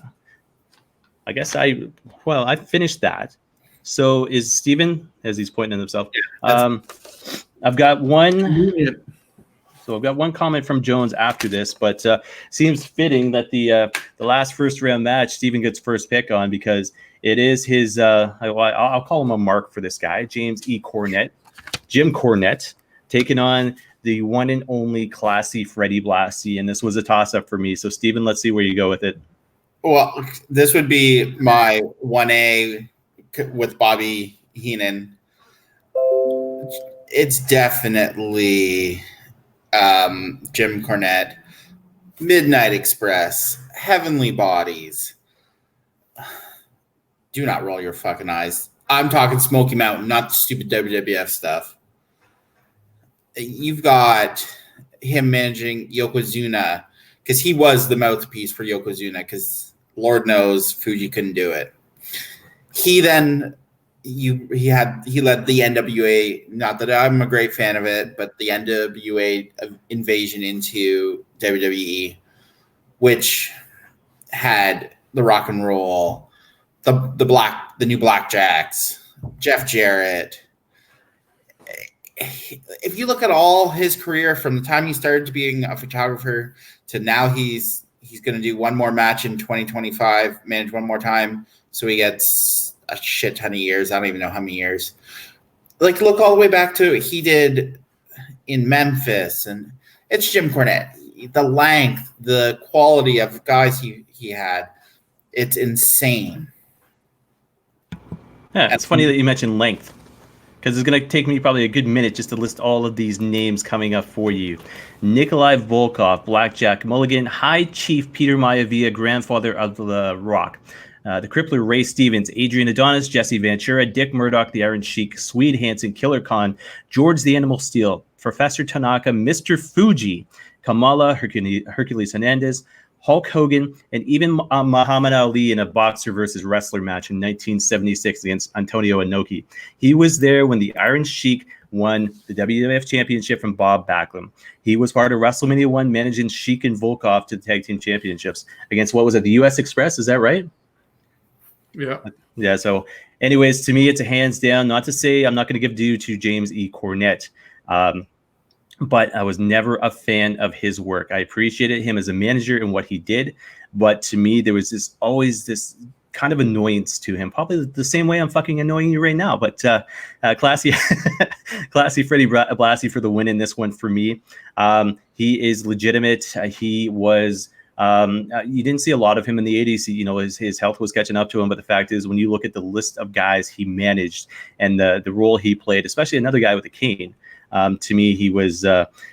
I finished that. So is Steven, as he's pointing at himself. I've got one. So I've got one comment from Jones after this, but seems fitting that the last first round match Steven gets first pick on, because it is his. I'll call him a mark for this guy, James E. Cornette, Jim Cornette, taking on the one and only classy Freddie Blassie, and this was a toss-up for me. So Steven, let's see where you go with it. Well, this would be my 1A with Bobby Heenan. It's definitely Jim Cornette, Midnight Express, Heavenly Bodies. Do not roll your fucking eyes. I'm talking Smoky Mountain, not the stupid WWF stuff. You've got him managing Yokozuna, because he was the mouthpiece for Yokozuna, because Lord knows Fuji couldn't do it. He led the NWA, not that I'm a great fan of it, but the NWA invasion into WWE, which had the Rock and Roll, the new Blackjacks, Jeff Jarrett, if you look at all his career from the time he started to being a photographer to now, he's going to do one more match in 2025, manage one more time, so he gets a shit ton of years. I don't even know how many years. Like, look all the way back to he did in Memphis, and it's Jim Cornette. The length, the quality of guys he had, it's insane. Yeah, it's funny that you mentioned length, because it's going to take me probably a good minute just to list all of these names coming up for you. Nikolai Volkov, Blackjack Mulligan, High Chief Peter Maivia, grandfather of the Rock. The Crippler Ray Stevens, Adrian Adonis, Jesse Ventura, Dick Murdoch, the Iron Sheik, Swede Hansen, Killer Khan, George the Animal Steel, Professor Tanaka, Mr. Fuji, Kamala, Hercules Hernandez, Hulk Hogan, and even Muhammad Ali in a boxer versus wrestler match in 1976 against Antonio Inoki. He was there when the Iron Sheik won the WWF Championship from Bob Backlund. He was part of WrestleMania 1, managing Sheik and Volkov to the Tag Team Championships against, what was it, the U.S. Express? Is that right? Yeah. Yeah, so anyways, to me, it's a hands down. Not to say I'm not going to give due to James E. Cornette, but I was never a fan of his work. I appreciated him as a manager and what he did, but to me, there was always this kind of annoyance to him, probably the same way I'm fucking annoying you right now. But classy Freddie Blassie for the win in this one for me. He is legitimate. He was... you didn't see a lot of him in the 80s. You know, his health was catching up to him. But the fact is, when you look at the list of guys he managed and the role he played, especially another guy with a cane, to me, he was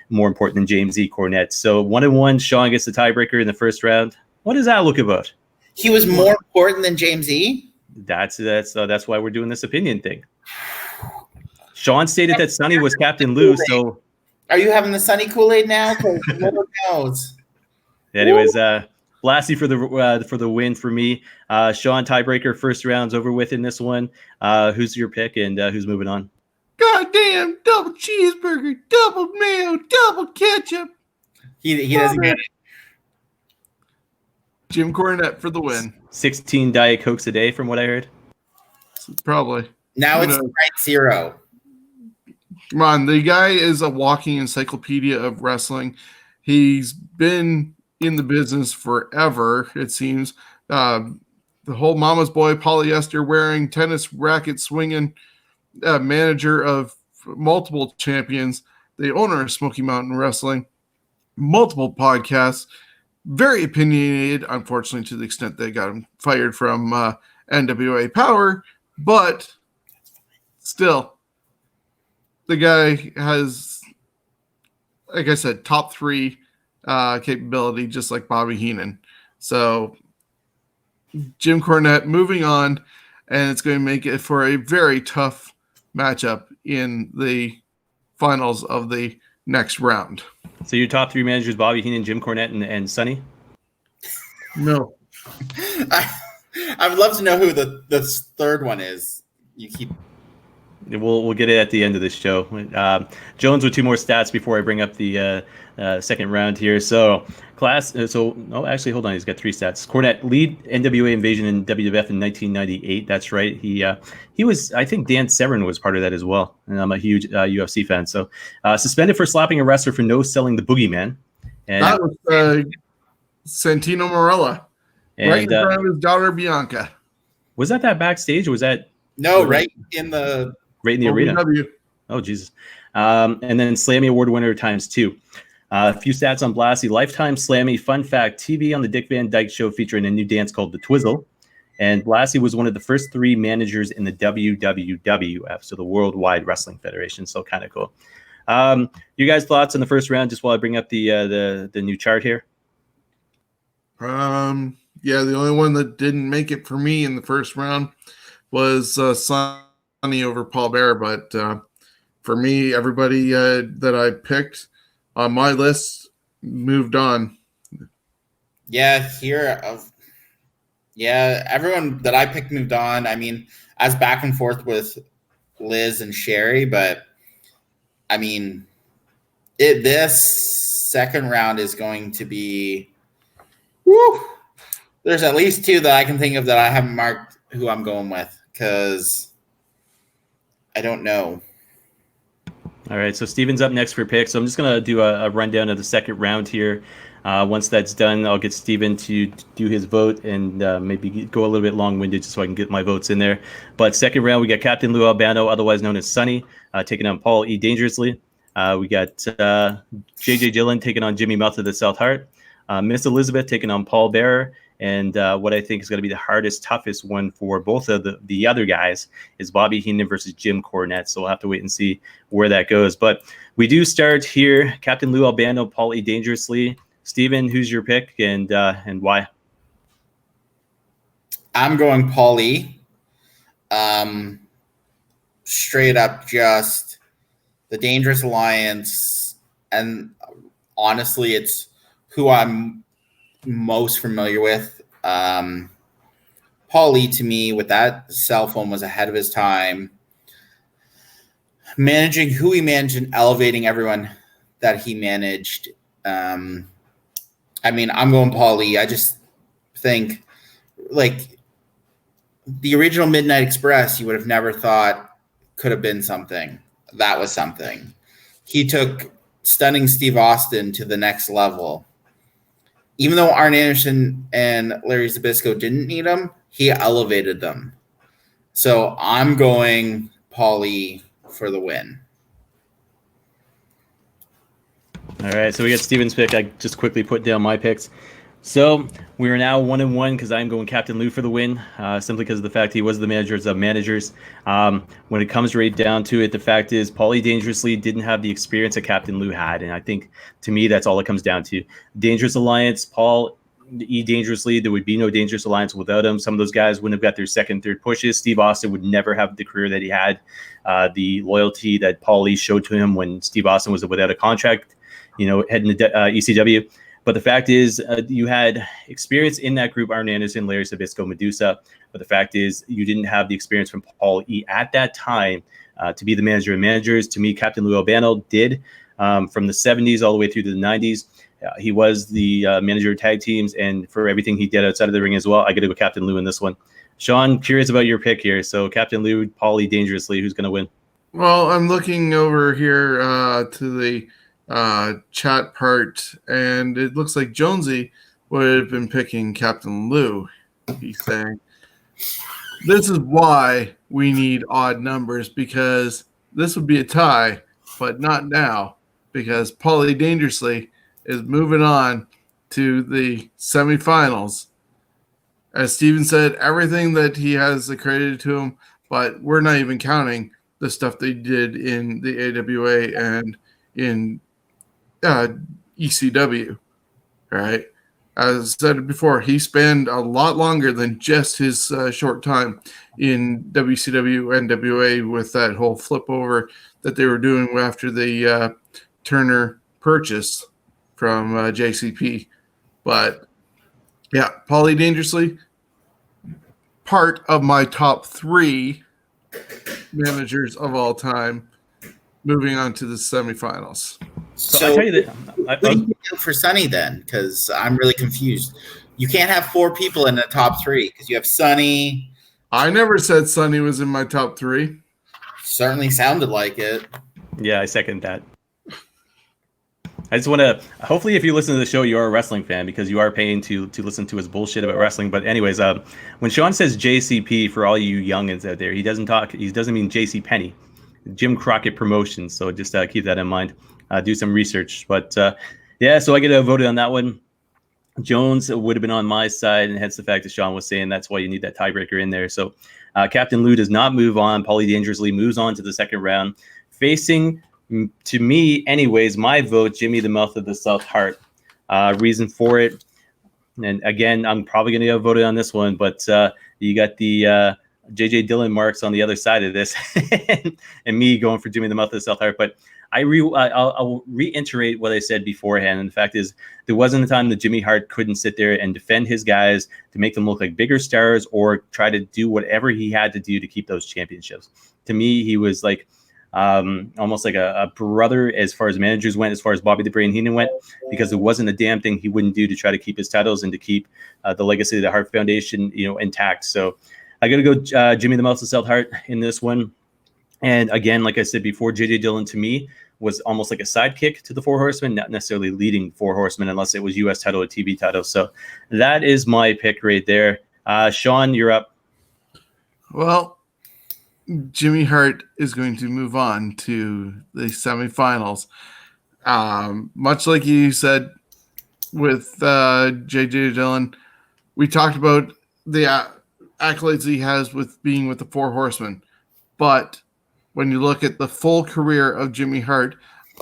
more important than James E. Cornette. So 1-1, Sean gets the tiebreaker in the first round. What does that look about? He was more important than James E. That's why we're doing this opinion thing. Sean stated that Sonny was Captain Lou. So are you having the Sonny Kool-Aid now? Lord knows. Anyways, Blassie for the win for me. Sean, tiebreaker, first round's over with in this one. Who's your pick and who's moving on? Goddamn, double cheeseburger, double mayo, double ketchup. He doesn't get it. Jim Cornette for the win. 16 Diet Cokes a day, from what I heard. Probably. Now it's right 0. Come on, the guy is a walking encyclopedia of wrestling. He's been in the business forever, it seems. The whole mama's boy, polyester wearing, tennis racket swinging, manager of multiple champions, the owner of Smoky Mountain Wrestling, multiple podcasts, very opinionated, unfortunately, to the extent they got him fired from NWA Power, but still, the guy has, like I said, top 3 capability, just like Bobby Heenan. So Jim Cornette moving on, and it's going to make it for a very tough matchup in the finals of the next round. So your top 3 managers: Bobby Heenan, Jim Cornette, and Sonny? No. I would love to know who the third one is. You keep... We'll get it at the end of this show. Jones with 2 more stats before I bring up the second round here. So actually, hold on. He's got 3 stats. Cornette, lead NWA invasion in WWF in 1998. That's right. He was, I think Dan Severn was part of that as well. And I'm a huge UFC fan. So suspended for slapping a wrestler for no selling the boogeyman. And that was Santino Marella. Right in front of his daughter, Bianca. Was that backstage, or was that... No, right in the arena. Oh, Jesus. And then Slammy Award winner ×2. A few stats on Blassie. Lifetime Slammy. Fun fact, TV on the Dick Van Dyke Show featuring a new dance called The Twizzle. And Blassie was one of the first 3 managers in the WWWF, so the Worldwide Wrestling Federation. So kind of cool. You guys' thoughts on the first round, just while I bring up the new chart here? Yeah, the only one that didn't make it for me in the first round was Sonny over Paul Bearer, but for me, everybody that I picked on my list moved on. Yeah, everyone that I picked moved on. I mean, I was back and forth with Liz and Sherry, but I mean, this second round is going to be... Woo! There's at least 2 that I can think of that I haven't marked who I'm going with, because I don't know. All right, so Steven's up next for pick. So I'm just going to do a rundown of the second round here. Once that's done, I'll get Steven to do his vote and maybe go a little bit long-winded just so I can get my votes in there. But second round, we got Captain Lou Albano, otherwise known as Sonny, taking on Paul E. Dangerously. We got J.J. Dillon taking on Jimmy Mouth of the South Heart. Miss Elizabeth taking on Paul Bearer. And what I think is going to be the hardest, toughest one for both of the other guys is Bobby Heenan versus Jim Cornette. So we'll have to wait and see where that goes. But we do start here. Captain Lou Albano, Paul E. Dangerously. Steven, who's your pick and why? I'm going Paul E. Straight up just the Dangerous Alliance. And honestly, it's who I'm most familiar with. Paul E, to me, with that cell phone, was ahead of his time. Managing who he managed and elevating everyone that he managed. I mean, I'm going Paul E. I just think, like, the original Midnight Express, you would have never thought could have been something. That was something. He took Stunning Steve Austin to the next level. Even though Arn Anderson and Larry Zbyszko didn't need him, he elevated them. So I'm going Paul E for the win. All right, so we got Steven's pick. I just quickly put down my picks. So we are now 1-1 because I'm going Captain Lou for the win, simply because of the fact he was the manager of managers. When it comes right down to it, the fact is Paulie Dangerously didn't have the experience that Captain Lou had, and I think to me that's all it comes down to. Dangerous Alliance, Paul E. Dangerously, there would be no Dangerous Alliance without him. Some of those guys wouldn't have got their second, third pushes. Steve Austin would never have the career that he had, the loyalty that Paul E. showed to him when Steve Austin was without a contract, heading to ECW. But the fact is, you had experience in that group, Arn Anderson, Larry Zbyszko, Medusa. But the fact is, you didn't have the experience from Paul E. at that time to be the manager of managers. To me, Captain Lou Albano did from the 70s all the way through to the 90s. He was the manager of tag teams, and for everything he did outside of the ring as well, I got to go Captain Lou in this one. Sean, curious about your pick here. So Captain Lou, Paul E. Dangerously, who's going to win? Well, I'm looking over here to the chat part, and it looks like Jonesy would have been picking Captain Lou. He's saying this is why we need odd numbers, because this would be a tie, but not now, because Paulie Dangerously is moving on to the semifinals. As Steven said, everything that he has accredited to him, but we're not even counting the stuff they did in the AWA and in ECW, right? As I said before, he spent a lot longer than just his short time in WCW, NWA with that whole flip over that they were doing after the Turner purchase from JCP. But yeah, Paulie Dangerously, part of my top 3 managers of all time, moving on to the semifinals. So I tell you that what do you do for Sonny then? Because I'm really confused. You can't have 4 people in the top 3 because you have Sonny. I never said Sonny was in my top 3. Certainly sounded like it. Yeah, I second that. I just want to, hopefully if you listen to the show, you are a wrestling fan because you are paying to listen to his bullshit about wrestling. But anyways, when Sean says JCP, for all you youngins out there, he doesn't mean JC Penney, Jim Crockett Promotions. So just keep that in mind. Do some research. But yeah, so I get voted on that one. Jones would have been on my side, and hence the fact that Sean was saying that's why you need that tiebreaker in there. So Captain Lou does not move on. Paulie Dangerously moves on to the second round, facing, to me anyways, my vote, Jimmy the Mouth of the South Heart. Reason for it, and again, I'm probably going to get voted on this one, but you got the J.J. Dillon marks on the other side of this, and me going for Jimmy the Mouth of the South Heart. But I'll reiterate what I said beforehand. And the fact is, there wasn't a time that Jimmy Hart couldn't sit there and defend his guys to make them look like bigger stars or try to do whatever he had to do to keep those championships. To me, he was like almost like a brother as far as managers went, as far as Bobby the Brain Heenan went, because there wasn't a damn thing he wouldn't do to try to keep his titles and to keep the legacy of the Hart Foundation, intact. So I got to go Jimmy the Mouth of South Heart in this one. And again, like I said before, JJ Dillon to me was almost like a sidekick to the Four Horsemen, not necessarily leading Four Horsemen unless it was U.S. title or TV title. So that is my pick right there. Sean, you're up. Well, Jimmy Hart is going to move on to the semifinals. Much like you said with JJ Dillon, we talked about the accolades he has with being with the Four Horsemen. But when you look at the full career of Jimmy Hart,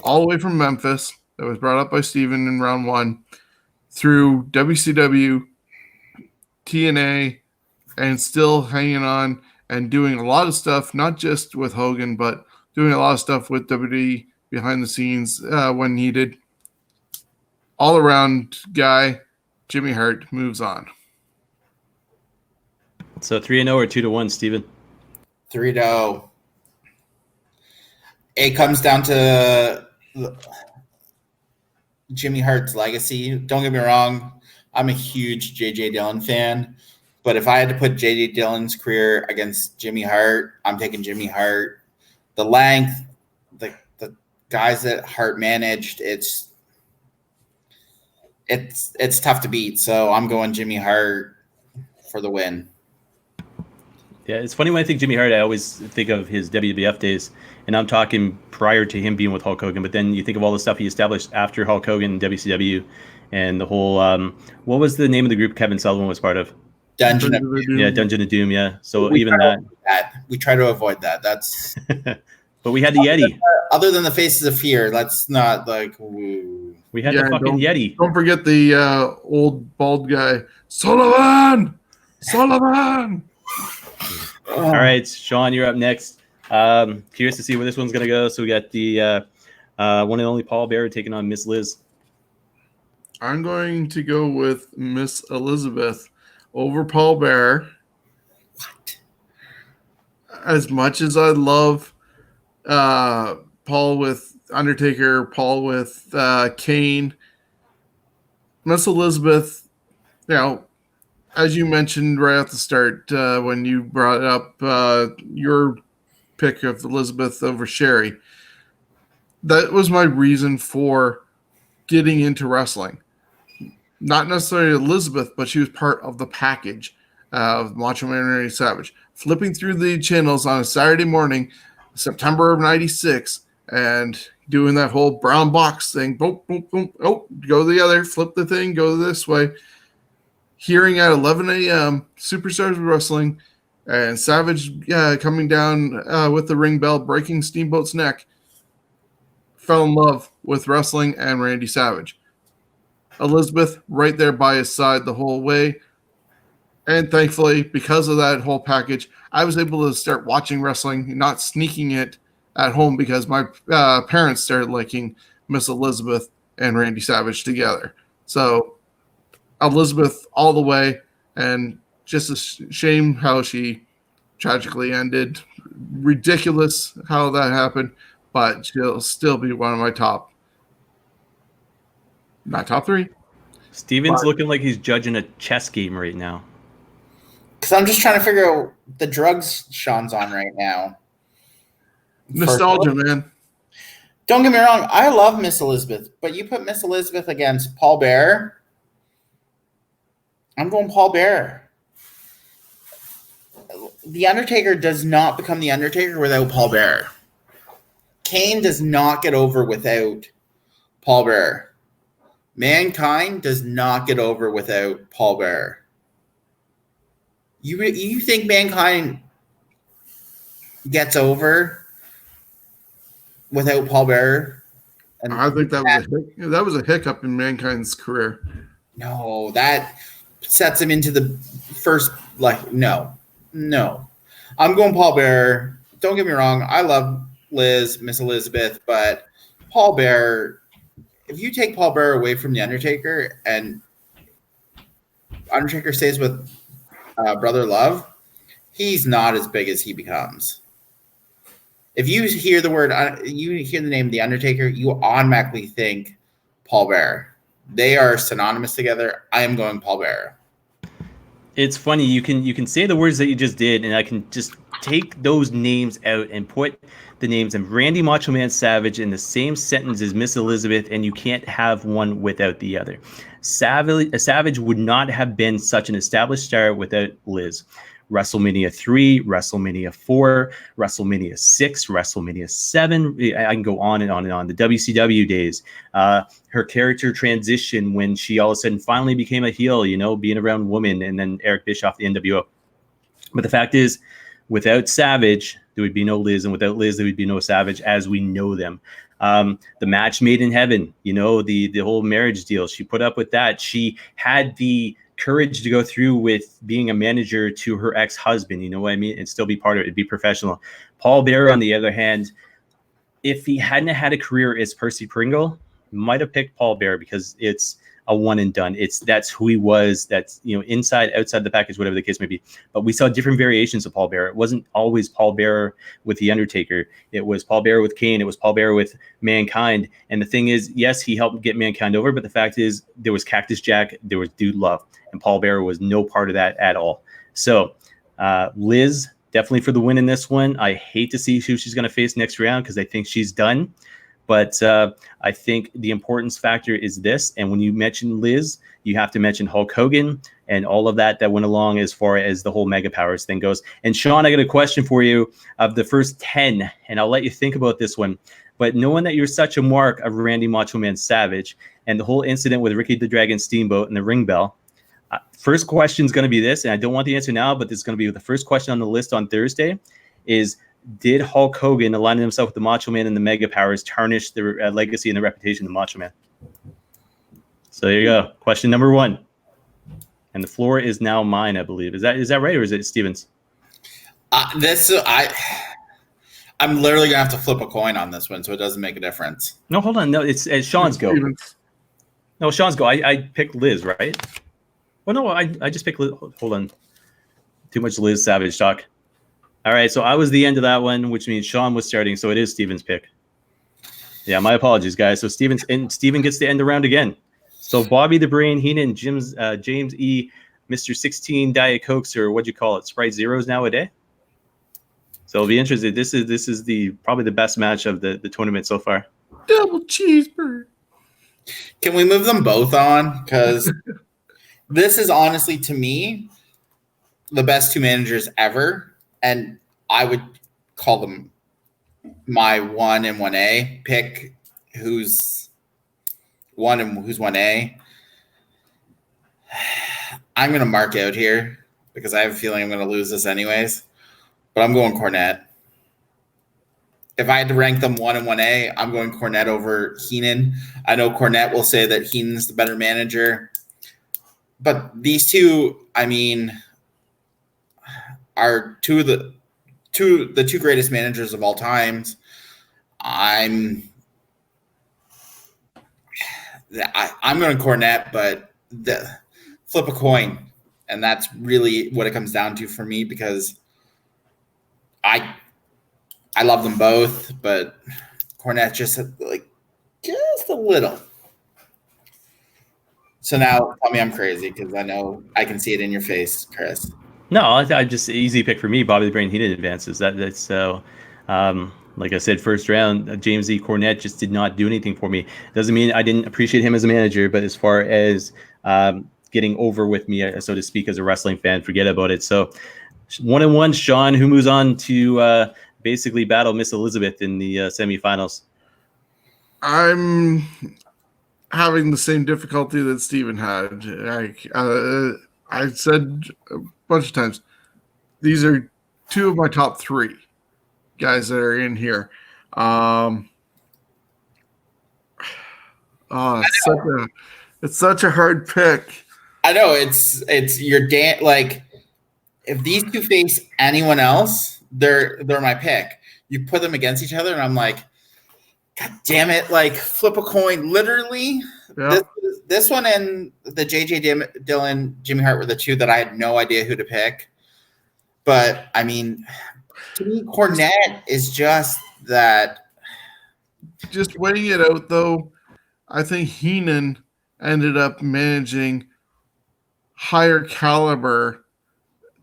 all the way from Memphis, that was brought up by Steven in round 1, through WCW, TNA, and still hanging on and doing a lot of stuff, not just with Hogan, but doing a lot of stuff with WWE behind the scenes when needed. All around guy, Jimmy Hart moves on. So 3-0 or 2-1, Steven? 3-0. It comes down to Jimmy Hart's legacy. Don't get me wrong, I'm a huge JJ Dillon fan, but if I had to put JJ Dillon's career against Jimmy Hart, I'm taking Jimmy Hart. The length, the guys that Hart managed, it's tough to beat. So I'm going Jimmy Hart for the win. Yeah, it's funny when I think Jimmy Hart, I always think of his WWF days, and I'm talking prior to him being with Hulk Hogan, but then you think of all the stuff he established after Hulk Hogan and WCW and the whole, what was the name of the group Kevin Sullivan was part of? Dungeon of Doom. Yeah, Dungeon of Doom, yeah. So we even that. We try to avoid that. That's. But we had the Yeti. Other than the Faces of Fear, let's not like. Woo. We had the fucking Yeti. Don't forget the old bald guy, Sullivan. All right, Sean, you're up next. Curious to see where this one's gonna go. So we got the one and only Paul Bearer taking on Miss Liz. I'm going to go with Miss Elizabeth over Paul Bearer. What? As much as I love Paul with Undertaker, Paul with Kane, Miss Elizabeth, as you mentioned right at the start when you brought up your pick of Elizabeth over Sherry, that was my reason for getting into wrestling. Not necessarily Elizabeth, but she was part of the package of Macho Man Randy Savage. Flipping through the channels on a Saturday morning, September of '96, and doing that whole brown box thing. Boom, boom, boom. Oh, go the other, flip the thing, go this way. Hearing at 11 a.m. Superstars of Wrestling and Savage coming down with the ring bell, breaking Steamboat's neck, fell in love with wrestling and Randy Savage. Elizabeth right there by his side the whole way. And thankfully, because of that whole package, I was able to start watching wrestling, not sneaking it at home because my parents started liking Miss Elizabeth and Randy Savage together. So Elizabeth all the way, and just a shame how she tragically ended. Ridiculous how that happened, but she'll still be one of my top 3. Steven's looking like he's judging a chess game right now. Because I'm just trying to figure out the drugs Sean's on right now. Nostalgia, man. Don't get me wrong, I love Miss Elizabeth, but you put Miss Elizabeth against Paul Bearer, I'm going Paul Bearer. The Undertaker does not become The Undertaker without Paul Bearer. Kane does not get over without Paul Bearer. Mankind does not get over without Paul Bearer. You think Mankind gets over without Paul Bearer? And I think that was a hiccup in Mankind's career. No, that sets him into the first, no. I'm going Paul Bearer. Don't get me wrong. I love Liz, Miss Elizabeth, but Paul Bearer, if you take Paul Bearer away from The Undertaker and Undertaker stays with Brother Love, he's not as big as he becomes. If you hear the name The Undertaker, you automatically think Paul Bearer. They are synonymous together. I am going Paul Bearer. It's funny. You can say the words that you just did, and I can just take those names out and put the names of Randy Macho Man Savage in the same sentence as Miss Elizabeth, and you can't have one without the other. Savage would not have been such an established star without Liz. WrestleMania 3, WrestleMania 4, WrestleMania 6, WrestleMania 7. I can go on and on and on. The WCW days, her character transition when she all of a sudden finally became a heel, being around women, and then Eric Bischoff, the NWO. But the fact is, without Savage, there would be no Liz, and without Liz, there would be no Savage as we know them. The match made in heaven, the whole marriage deal, she put up with that. She had the courage to go through with being a manager to her ex-husband, you know what I mean, and still be part of it, be professional. Paul Bearer, on the other hand, if he hadn't had a career as Percy Pringle, might have picked Paul Bearer because it's a one and done. That's who he was. That's, inside, outside the package, whatever the case may be. But we saw different variations of Paul Bearer. It wasn't always Paul Bearer with The Undertaker. It was Paul Bearer with Kane. It was Paul Bearer with Mankind. And the thing is, yes, he helped get Mankind over, but the fact is there was Cactus Jack, there was Dude Love, and Paul Bearer was no part of that at all. So Liz, definitely for the win in this one. I hate to see who she's going to face next round because I think she's done. But I think the importance factor is this. And when you mention Liz, you have to mention Hulk Hogan and all of that went along as far as the whole Mega Powers thing goes. And Sean, I got a question for you of the first 10, and I'll let you think about this one. But knowing that you're such a mark of Randy Macho Man Savage and the whole incident with Ricky the Dragon Steamboat and the ring bell, first question is going to be this, and I don't want the answer now, but this is going to be the first question on the list on Thursday is, did Hulk Hogan, aligning himself with the Macho Man and the Mega Powers, tarnish the legacy and the reputation of the Macho Man? So there you go. Question number 1. And the floor is now mine, I believe. Is that right, or is it Steven's? I'm literally gonna have to flip a coin on this one, so it doesn't make a difference. No, hold on. No, it's Sean's go. Stevens. No, Sean's go. I picked Liz, right? Well, no, I just picked Liz. Hold on. Too much Liz Savage talk. All right, so I was the end of that one, which means Sean was starting, so it is Steven's pick. Yeah, my apologies, guys. So Steven gets to end the round again. So Bobby the Brain Heenan, James E, Mr. 16 Diet Cokes, or what'd you call it, Sprite Zeros nowadays? So it'll be interesting. This is probably the best match of the tournament so far. Double cheeseburger. Can we move them both on? Because this is honestly, to me, the best two managers ever. And I would call them my 1 and 1A pick. Who's 1 and who's 1A? I'm going to mark out here because I have a feeling I'm going to lose this anyways. But I'm going Cornette. If I had to rank them 1 and 1A, I'm going Cornette over Heenan. I know Cornette will say that Heenan's the better manager. But these two, I mean, are two greatest managers of all times. I'm going Cornette, but flip a coin, and that's really what it comes down to for me because I love them both, but Cornette just a little. So now tell me I'm crazy because I know I can see it in your face, Chris. No, I just easy pick for me. Bobby the Brain Heenan advances. That's so. Like I said, first round, James E. Cornette just did not do anything for me. Doesn't mean I didn't appreciate him as a manager, but as far as getting over with me, so to speak, as a wrestling fan, forget about it. So 1 and 1, Sean, who moves on to basically battle Miss Elizabeth in the semifinals. I'm having the same difficulty that Steven had. I said a bunch of times, these are 2 of my top 3 guys that are in here. It's such a hard pick. I know it's your like if these two face anyone else, they're my pick. You put them against each other, and I'm like, God damn it! Like flip a coin, literally. Yeah. This one and the JJ Dillon, Jimmy Hart were the 2 that I had no idea who to pick. But I mean, to me, Cornette is just that. Just weighing it out, though, I think Heenan ended up managing higher caliber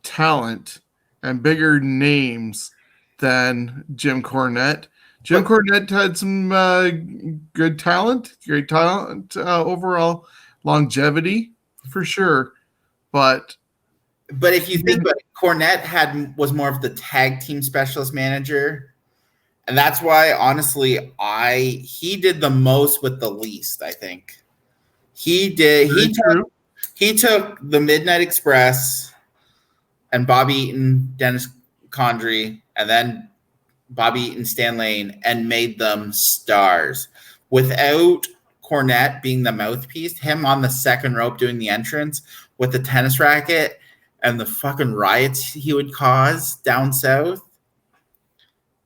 talent and bigger names than Jim Cornette. Jim Cornette had some great talent overall, longevity for sure. But if you think about it, Cornette was more of the tag team specialist manager, and that's why honestly he did the most with the least. I think he took the Midnight Express and Bobby Eaton, Dennis Condrey, and then Bobby Eaton, Stan Lane, and made them stars. Without Cornette being the mouthpiece, him on the second rope doing the entrance with the tennis racket and the fucking riots he would cause down south.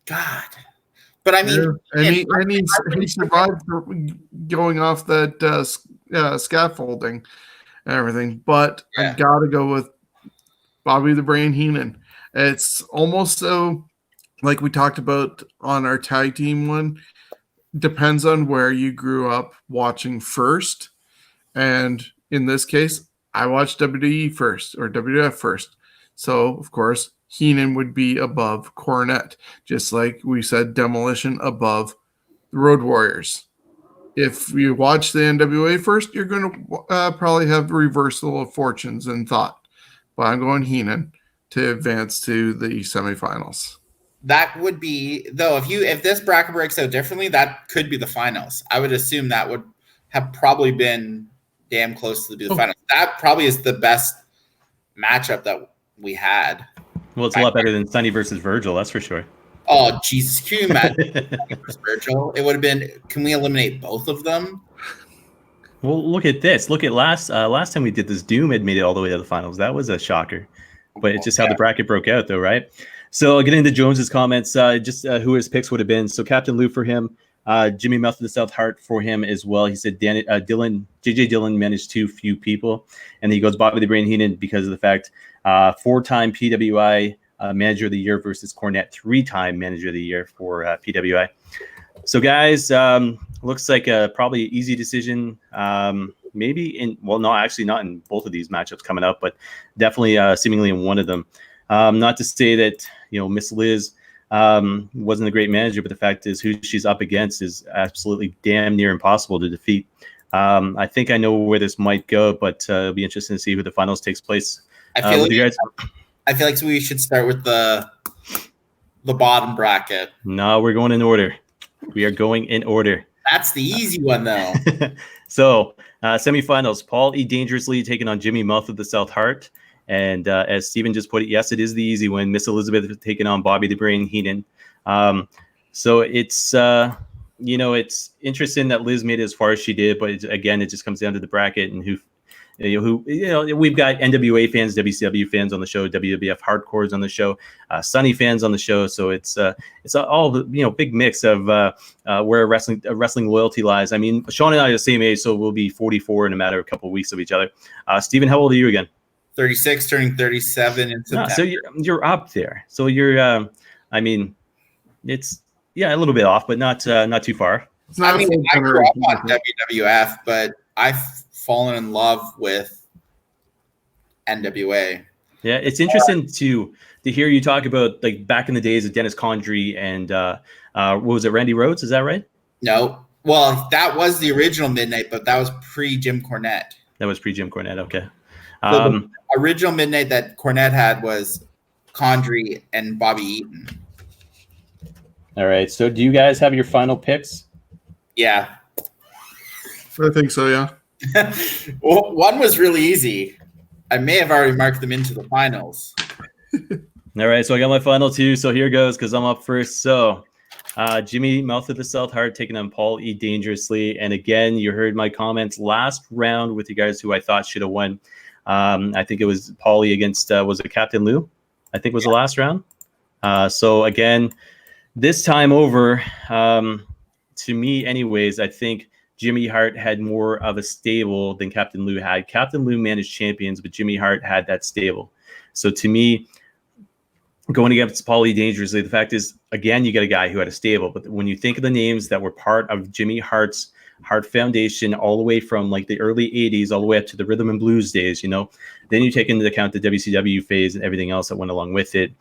God. But I mean, he survived going off that scaffolding and everything. But I gotta go with Bobby the Brain Heenan. It's almost so like we talked about on our tag team one. Depends on where you grew up watching first, and in this case, I watched WWE first or WWF first. So of course, Heenan would be above Cornette, just like we said Demolition above the Road Warriors. If you watch the NWA first, you're going to probably have the reversal of fortunes and thought. But I'm going Heenan to advance to the semifinals. That would be, though, if this bracket breaks out differently, that could be the finals. I would assume that would have probably been damn close to the finals. That probably is the best matchup that we had. Well, it's a lot better than Sonny versus Virgil, that's for sure. Oh, Jesus. Can you imagine Sonny versus Virgil? It would have been, can we eliminate both of them? Well, look at this. Look at last time we did this, Doom had made it all the way to the finals. That was a shocker. But it's just how the bracket broke out, though, right? So getting into Jones's comments, who his picks would have been. So Captain Lou for him, Jimmy Mouth of the South Heart for him as well. He said JJ Dillon managed too few people. And he goes Bobby the Brain Heenan because of the fact 4-time PWI Manager of the Year versus Cornette, 3-time Manager of the Year for PWI. So guys, looks like probably an easy decision. Maybe not in both of these matchups coming up, but definitely seemingly in one of them. Not to say that, Miss Liz wasn't a great manager, but the fact is who she's up against is absolutely damn near impossible to defeat. I think I know where this might go, but it'll be interesting to see who the finals takes place. I feel like we should start with the bottom bracket. No, we're going in order. We are going in order. That's the easy one, though. So, semifinals, Paul E. Dangerously taking on Jimmy Mouth of the South Heart. And as Steven just put it, yes, it is the easy one. Miss Elizabeth taking on Bobby the Brain Heenan. So it's, it's interesting that Liz made it as far as she did. But again, it just comes down to the bracket and who we've got NWA fans, WCW fans on the show, WWF hardcores on the show, Sunny fans on the show. So it's all the big mix of where wrestling loyalty lies. I mean, Sean and I are the same age, so we'll be 44 in a matter of a couple of weeks of each other. Steven, how old are you again? 36, turning 37 in September. So you're up there. So you're, it's a little bit off, but not too far. I grew up on WWF, but I've fallen in love with NWA. Yeah, it's interesting to hear you talk about like back in the days of Dennis Condrey and what was it, Randy Rhoads? Is that right? No, well, that was the original Midnight, but that was pre Jim Cornette. That was pre Jim Cornette. Okay. So the original Midnight that Cornette had was Condrey and Bobby Eaton. All right. So do you guys have your final picks? Yeah. I think so, yeah. Well, one was really easy. I may have already marked them into the finals. All right, so I got my final two. So here goes because I'm up first. So Jimmy Mouth of the South Heart taking on Paul E. Dangerously. And again, you heard my comments last round with you guys who I thought should have won. I think it was Paul E. against, was it Captain Lou? I think was the last round. So again, this time over, to me anyways, I think Jimmy Hart had more of a stable than Captain Lou had. Captain Lou managed champions, but Jimmy Hart had that stable. So to me, going against Paul E. Dangerously, the fact is, again, you get a guy who had a stable. But when you think of the names that were part of Jimmy Hart's Hart Foundation, all the way from like the early 80s, all the way up to the rhythm and blues days, you know. Then you take into account the WCW phase and everything else that went along with it.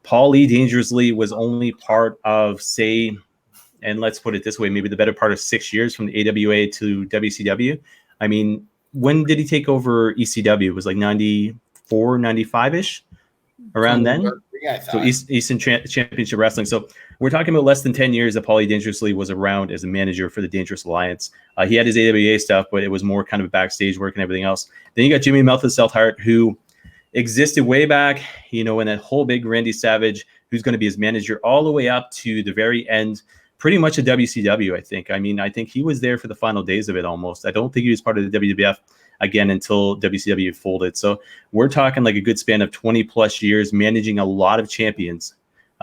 Paul E. Dangerously was only part of, say, and let's put it this way, maybe the better part of 6 years from the AWA to WCW. I mean, when did he take over ECW? It was like 94, 95-ish, around then. So Eastern Championship Wrestling. So we're talking about less than 10 years that Paulie Dangerously was around as a manager for the Dangerous Alliance. He had his AWA stuff, but it was more kind of backstage work and everything else. Then you got Jimmy Mouth of South Hart, who existed way back, you know, in that whole big Randy Savage, who's going to be his manager all the way up to the very end, pretty much a WCW, I think. I mean, I think he was there for the final days of it almost. I don't think he was part of the WWF again until WCW folded. So we're talking like a good span of 20 plus years managing a lot of champions.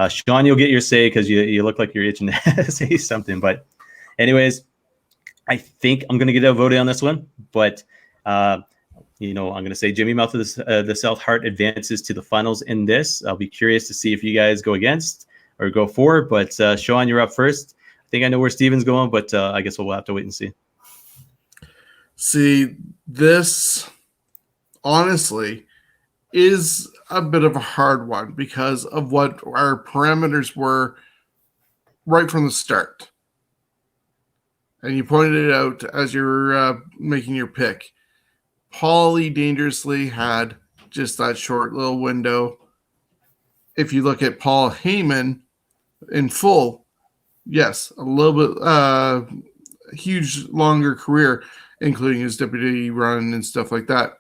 Sean, you'll get your say because you look like you're itching to say something. But anyways, I think I'm going to get a vote on this one. But, you know, I'm going to say Jimmy Mouth of the South Hart advances to the finals in this. I'll be curious to see if you guys go against or go for. But Sean, you're up first. I think I know where Steven's going, but I guess we'll have to wait and see. See, this honestly is a bit of a hard one because of what our parameters were right from the start. And you pointed it out as you're making your pick. Paulie Dangerously had just that short little window. If you look at Paul Heyman in full, yes, a little bit huge, longer career, including his WWE run and stuff like that.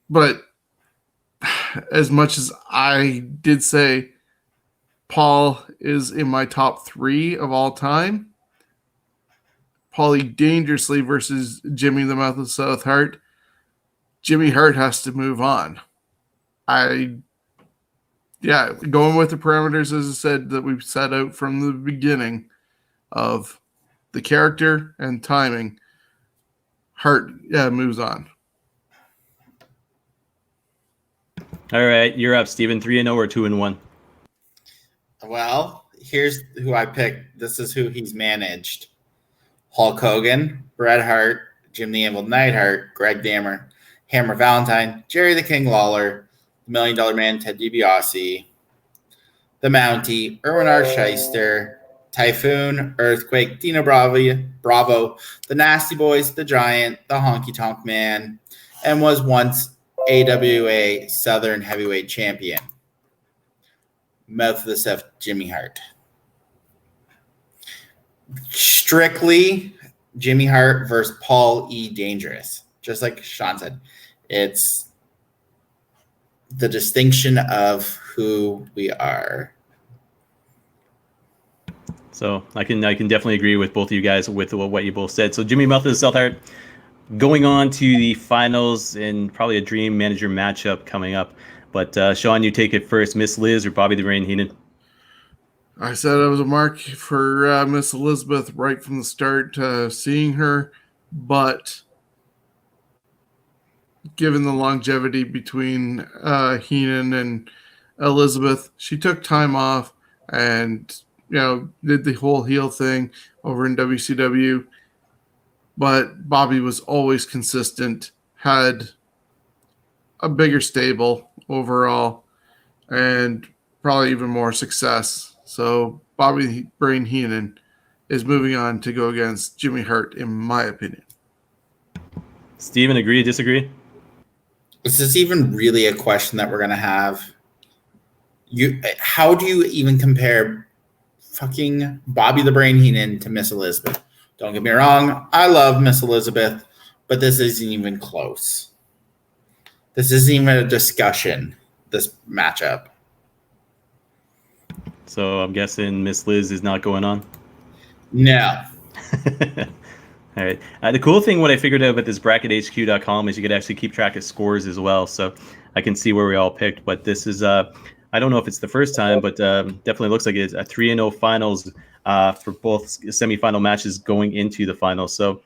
But as much as I did say Paul is in my top 3 of all time, Paulie Dangerously versus Jimmy the Mouth of South Hart, Jimmy Hart has to move on. Going with the parameters, as I said, that we've set out from the beginning of the character and timing, Hart moves on. All right, you're up, Steven. 3-0 or 2-1? Well, here's who I picked. This is who he's managed: Hulk Hogan, Bret Hart, Jim the Anvil Neidhart, Greg Hammer Valentine, Jerry the King Lawler, the $1 Million Man Ted DiBiase, the Mountie, Erwin R. Shyster, Typhoon, Earthquake, Dino Bravo, the Nasty Boys, the Giant, the Honky Tonk Man, and was once AWA Southern Heavyweight Champion. Mouth of the South, Jimmy Hart. Strictly Jimmy Hart versus Paul E. Dangerous. Just like Sean said, it's the distinction of who we are. So I can definitely agree with both of you guys with what you both said. So Jimmy Mouth of the South Hart going on to the finals and probably a dream manager matchup coming up. But Sean, you take it first. Miss Liz or Bobby the Brain Heenan? I said I was a mark for Miss Elizabeth right from the start, seeing her. But given the longevity between Heenan and Elizabeth, she took time off and, you know, did the whole heel thing over in WCW. But Bobby was always consistent, had a bigger stable overall, and probably even more success. So Bobby Brain Heenan is moving on to go against Jimmy Hart, in my opinion. Steven, agree, disagree? Is this even really a question that we're going to have? How do you even compare fucking Bobby the Brain Heenan to Miss Elizabeth? Don't get me wrong, I love Miss Elizabeth, but this isn't even close. This isn't even a discussion, this matchup. So I'm guessing Miss Liz is not going on? No. All right. The cool thing, what I figured out about this brackethq.com is you could actually keep track of scores as well. So I can see where we all picked. But this is, I don't know if it's the first time, but definitely looks like it's a 3-0 finals for both semifinal matches going into the finals. So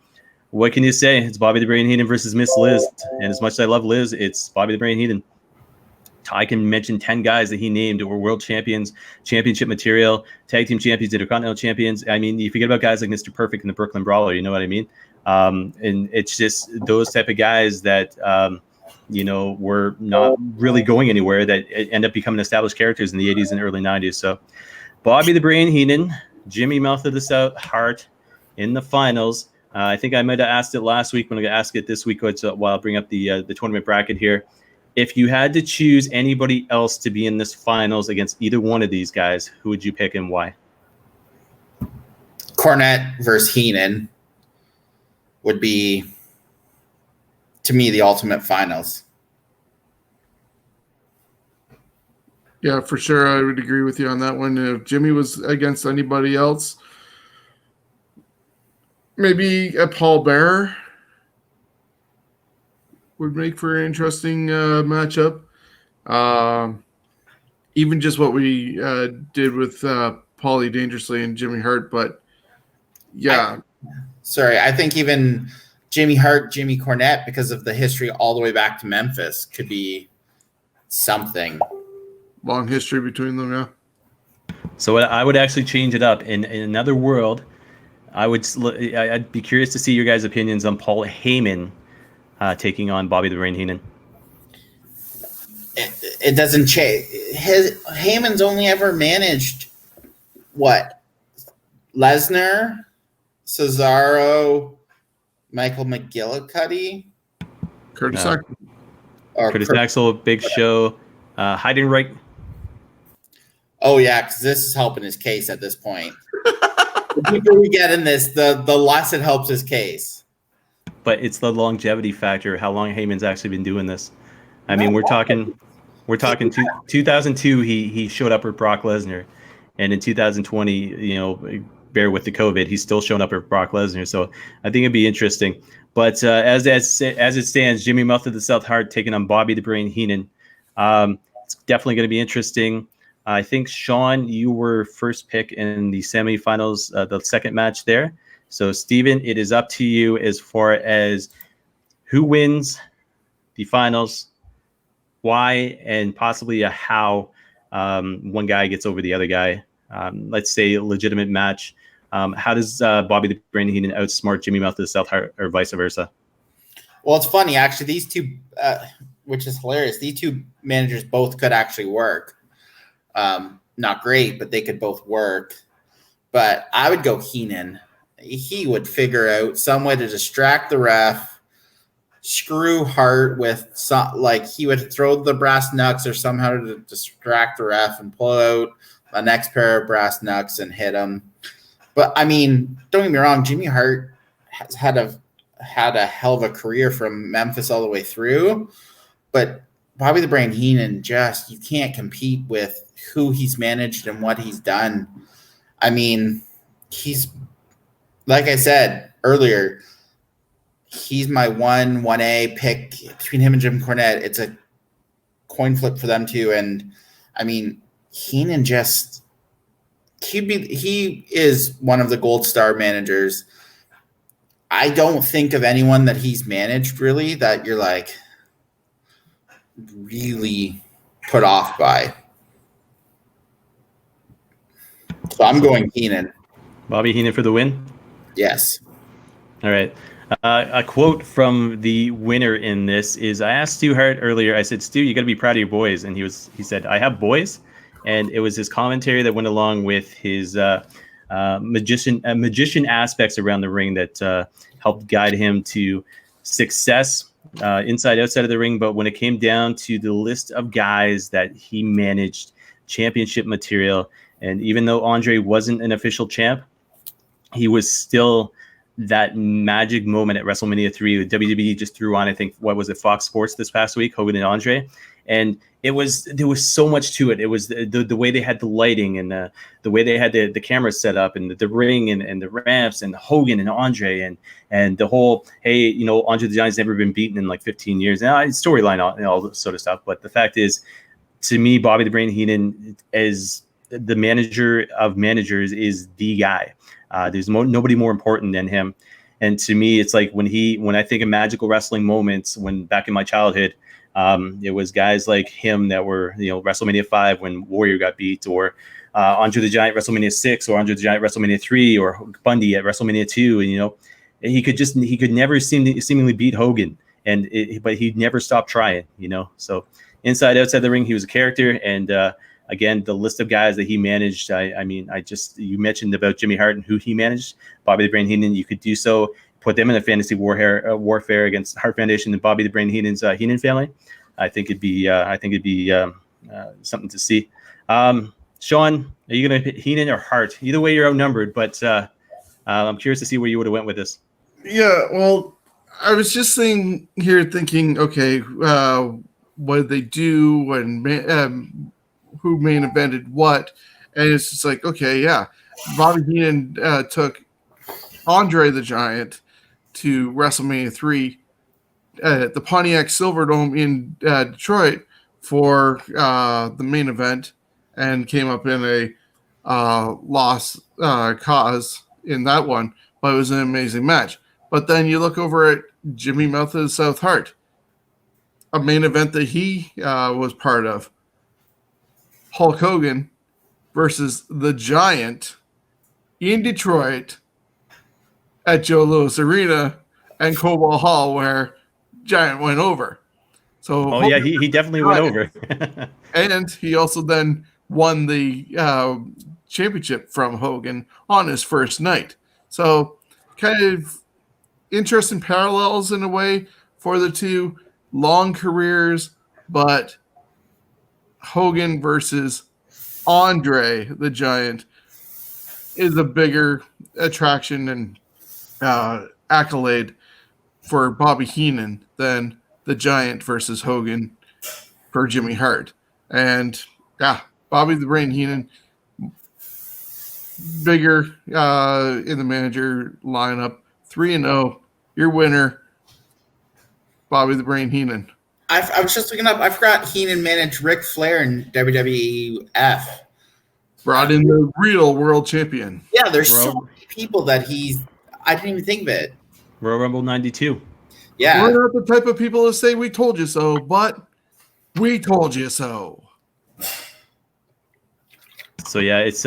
what can you say? It's Bobby the Brain Heenan versus Miss Liz. And as much as I love Liz, it's Bobby the Brain Heenan. I can mention 10 guys that he named were world champions, championship material, tag team champions, intercontinental champions. I mean, you forget about guys like Mr. Perfect and the Brooklyn Brawler, you know what I mean? And it's just those type of guys that, were not really going anywhere that end up becoming established characters in the 80s and early 90s. So Bobby the Brain Heenan, Jimmy Mouth of the South Hart in the finals. I think I might have asked it last week. I'm going to ask it this week while I'll bring up the tournament bracket here. If you had to choose anybody else to be in this finals against either one of these guys, who would you pick and why? Cornette versus Heenan would be, to me, the ultimate finals. Yeah, for sure. I would agree with you on that one. If Jimmy was against anybody else, maybe a Paul Bearer would make for an interesting matchup. Even just what we did with Paulie Dangerously and Jimmy Hart. But, yeah. I think even Jimmy Hart, Jimmy Cornette, because of the history all the way back to Memphis, could be something. Long history between them, yeah. So I would actually change it up. In another world, I'd be curious to see your guys' opinions on Paul Heyman taking on Bobby the Brain Heenan. It doesn't change. Heyman's only ever managed what? Lesnar, Cesaro, Michael McGillicuddy, Curtis Axel. Curtis Axel, Big Show, Heidenreich. Oh yeah, because this is helping his case at this point. The deeper we get in this, the less it helps his case. But it's the longevity factor. How long Heyman's actually been doing this? I mean, we're talking 2002. He showed up with Brock Lesnar, and in 2020, bear with the COVID, he's still showing up with Brock Lesnar. So I think it'd be interesting. But as it stands, Jimmy Mouth of the South Hart taking on Bobby the Brain Heenan. It's definitely going to be interesting. I think, Sean, you were first pick in the semifinals, the second match there. So, Steven, it is up to you as far as who wins the finals, why, and possibly a how one guy gets over the other guy. Let's say a legitimate match. How does Bobby the Brain Heenan outsmart Jimmy Mouth of the South Hart, or vice versa? Well, it's funny, actually. These two, which is hilarious, these two managers both could actually work. Not great, but they could both work. But I would go Heenan. He would figure out some way to distract the ref, screw Hart with he would throw the brass knucks or somehow to distract the ref and pull out the next pair of brass knucks and hit him. But I mean, don't get me wrong, Jimmy Hart has had a hell of a career from Memphis all the way through. But Bobby the Brain Heenan, you can't compete with who he's managed and what he's done. I mean, he's, like I said earlier, he's my 1A pick between him and Jim Cornette. It's a coin flip for them too. And I mean, Heenan he is one of the gold star managers. I don't think of anyone that he's managed really that you're like really put off by. So I'm going Heenan. Bobby Heenan for the win? Yes. All right. A quote from the winner in this is, I asked Stu Hart earlier, I said, Stu, you got to be proud of your boys. And he said, I have boys. And it was his commentary that went along with his magician aspects around the ring that helped guide him to success inside, outside of the ring. But when it came down to the list of guys that he managed, championship material, and even though Andre wasn't an official champ, he was still that magic moment at WrestleMania 3. WWE just threw on, I think, what was it, Fox Sports this past week, Hogan and Andre. And there was so much to it. It was the way they had the lighting and the way they had the cameras set up and the ring and the ramps and Hogan and Andre and the whole, hey, Andre the Giant's never been beaten in like 15 years. Now, storyline and all this sort of stuff. But the fact is, to me, Bobby the Brain Heenan, as the manager of managers, is the guy. There's nobody more important than him. And to me, it's like when I think of magical wrestling moments, when back in my childhood, It was guys like him that were, WrestleMania 5 when Warrior got beat, or Andre the Giant WrestleMania 6, or Andre the Giant WrestleMania 3, or Bundy at WrestleMania 2. And, he could never seemingly beat Hogan, but he never stopped trying, So inside, outside the ring, he was a character. And again, the list of guys that he managed, you mentioned about Jimmy Hart and who he managed, Bobby the Brain Heenan. You could do so, put them in a fantasy warfare against Hart Foundation and Bobby the Brain Heenan's Heenan family. I think it'd be something to see. Sean, are you going to hit Heenan or Hart? Either way, you're outnumbered, but I'm curious to see where you would have went with this. Yeah, well, I was just thinking, okay, what did they do and who main evented what? And it's just like, okay, yeah, Bobby Heenan took Andre the Giant to WrestleMania 3 at the Pontiac Silverdome in Detroit for the main event, and came up in a lost cause in that one, but it was an amazing match. But then you look over at Jimmy Mouth of the South Hart, a main event that he was part of. Hulk Hogan versus the Giant in Detroit at Joe Louis Arena and Cobalt Hall, where Giant went over. So Hogan, he definitely went over. And he also then won the championship from Hogan on his first night. So kind of interesting parallels in a way for the two. Long careers, but Hogan versus Andre the Giant is a bigger attraction and accolade for Bobby Heenan than the Giant versus Hogan for Jimmy Hart. And Bobby the Brain Heenan, bigger in the manager lineup, 3-0, your winner, Bobby the Brain Heenan. I was just looking up. I forgot Heenan managed Ric Flair in WWF. Brought in the real world champion. Yeah, there's so many people that I didn't even think of it. Royal Rumble 92. Yeah. We're not the type of people that say we told you so, but we told you so. So yeah, it's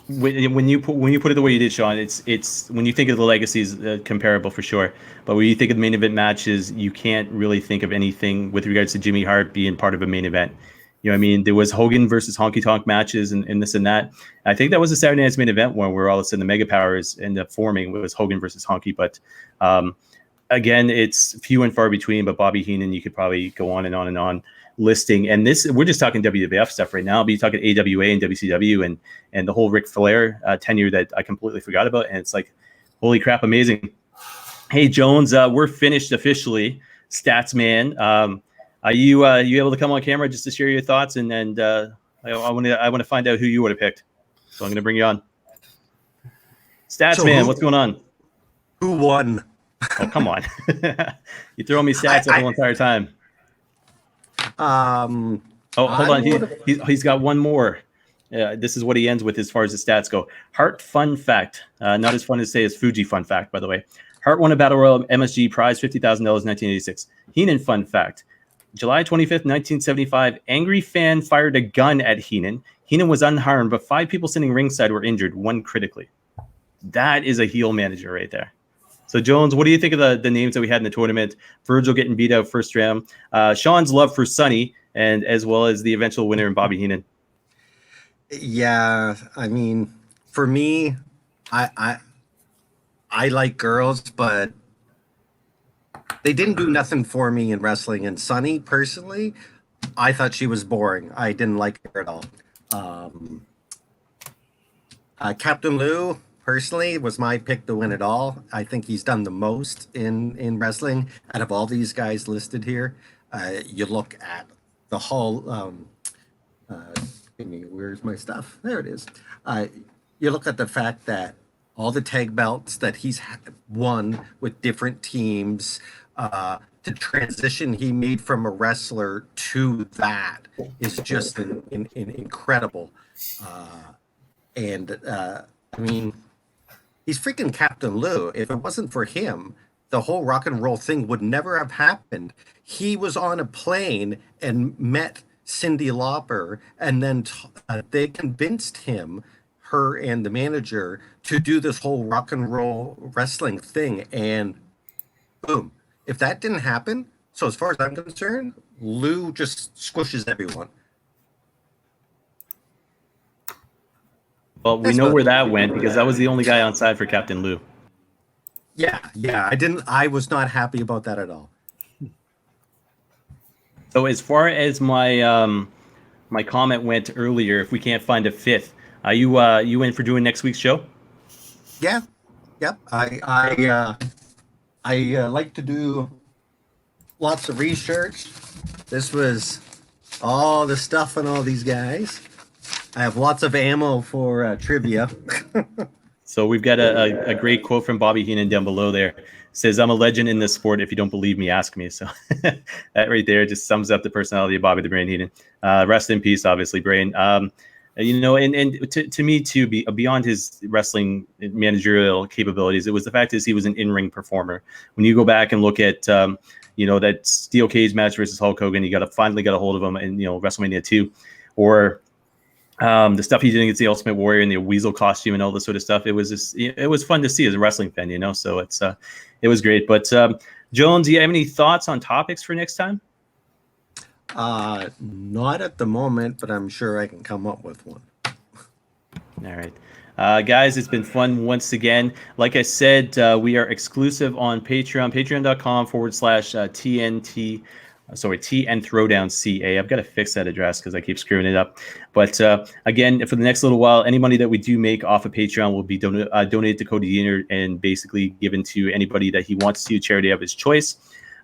when you put it the way you did, Sean, it's when you think of the legacies, comparable for sure. But when you think of the main event matches, you can't really think of anything with regards to Jimmy Hart being part of a main event. There was Hogan versus Honky Tonk matches and this and that. I think that was a Saturday Night's main event one where all of a sudden the Mega Powers ended up forming. It was Hogan versus Honky, but again, it's few and far between. But Bobby Heenan, you could probably go on and on and on listing. And this, we're just talking WWF stuff right now, but you're talking AWA and WCW and the whole Ric Flair tenure that I completely forgot about. And it's like, holy crap, amazing. Hey, Jones, we're finished officially. Stats man. Are you able to come on camera just to share your thoughts? And I want to find out who you would have picked. So I'm going to bring you on. Stats man, what's going on? Who won? Oh, come on. You throw me stats the whole entire time. Hold on. He's got one more. This is what he ends with as far as the stats go. Hart fun fact. Not as fun to say as Fuji fun fact, by the way. Hart won a Battle Royal MSG prize, $50,000, 1986. Heenan fun fact. July 25th, 1975, angry fan fired a gun at Heenan. Heenan was unharmed, but 5 people sitting ringside were injured, 1 critically. That is a heel manager right there. So, Jones, what do you think of the names that we had in the tournament? Virgil getting beat out first round. Sean's love for Sonny, and as well as the eventual winner in Bobby Heenan. Yeah, I mean, for me, I like girls, but they didn't do nothing for me in wrestling. And Sonny, personally, I thought she was boring. I didn't like her at all. Captain Lou, personally, was my pick to win it all. I think he's done the most in wrestling out of all these guys listed here. You look at the whole. Where's my stuff? There it is. You look at the fact that all the tag belts that he's won with different teams, the transition he made from a wrestler to that is just incredible. I mean, he's freaking Captain Lou. If it wasn't for him, the whole rock and roll thing would never have happened. He was on a plane and met Cyndi Lauper, and then they convinced him, her and the manager, to do this whole rock and roll wrestling thing. And boom, if that didn't happen, so as far as I'm concerned, Lou just squishes everyone. Well, we know where that went because that was the only guy on side for Captain Lou. Yeah, I was not happy about that at all. So as far as my my comment went earlier, if we can't find a fifth, are you in for doing next week's show? Yeah, yep. I like to do lots of research. This was all the stuff on all these guys. I have lots of ammo for trivia. So we've got a great quote from Bobby Heenan down below there. It says, "I'm a legend in this sport. If you don't believe me, ask me." So that right there just sums up the personality of Bobby the Brain Heenan. Rest in peace, obviously, Brain. And to me too, beyond his wrestling managerial capabilities, it was the fact is he was an in-ring performer. When you go back and look at that steel cage match versus Hulk Hogan, you finally got a hold of him in WrestleMania 2, or the stuff he did against the Ultimate Warrior in the Weasel costume and all this sort of stuff. It was fun to see as a wrestling fan, so it was great. But Jones, do you have any thoughts on topics for next time? Not at the moment, but I'm sure I can come up with one. All right. Guys, it's been fun once again. Like I said, we are exclusive on Patreon, patreon.com/TNT. TN Throwdown CA. I've got to fix that address because I keep screwing it up. But again, for the next little while, any money that we do make off of Patreon will be donated to Cody Diener and basically given to anybody that he wants to, charity of his choice.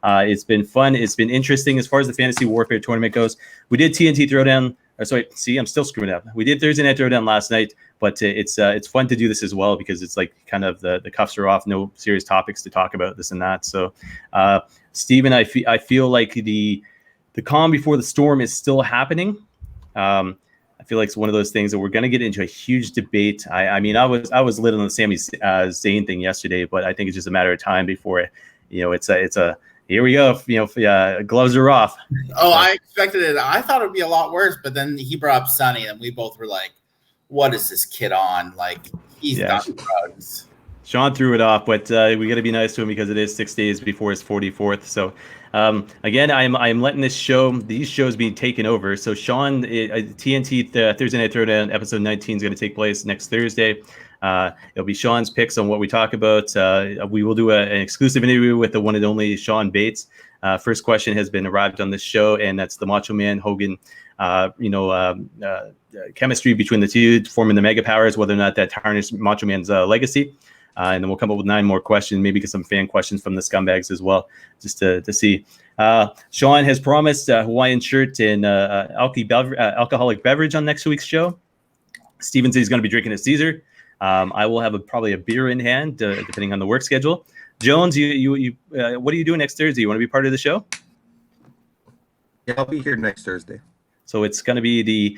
It's been fun. It's been interesting as far as the Fantasy Warfare tournament goes. We did TNT Throwdown. I'm still screwing it up. We did Thursday Night Throwdown last night, but it's fun to do this as well because it's like kind of the cuffs are off, no serious topics to talk about, this and that. So, Steven, I feel like the calm before the storm is still happening. I feel like it's one of those things that we're going to get into a huge debate. I was lit on the Sami Zayn thing yesterday, but I think it's just a matter of time before it's a here we go. Gloves are off. Oh, I expected it. I thought it'd be a lot worse, but then he brought up Sonny, and we both were like, "What is this kid on? Like, he's got drugs." Sean threw it off, but we got to be nice to him because it is 6 days before his 44th. So, again, I'm letting these shows be taken over. So, Sean, TNT Thursday Night Throwdown episode 19 is going to take place next Thursday. It'll be Sean's picks on what we talk about. We will do an exclusive interview with the one and only Sean Bates. First question has been arrived on this show, and that's the Macho Man Hogan, chemistry between the two, forming the Mega Powers, whether or not that tarnished Macho Man's legacy. And then we'll come up with 9 more questions, maybe get some fan questions from the scumbags as well, just to see. Sean has promised a Hawaiian shirt and alcoholic beverage on next week's show. Steven says he's going to be drinking a Caesar. I will have probably a beer in hand, depending on the work schedule. Jones, you what are you doing next Thursday? You want to be part of the show? Yeah, I'll be here next Thursday. So it's going to be the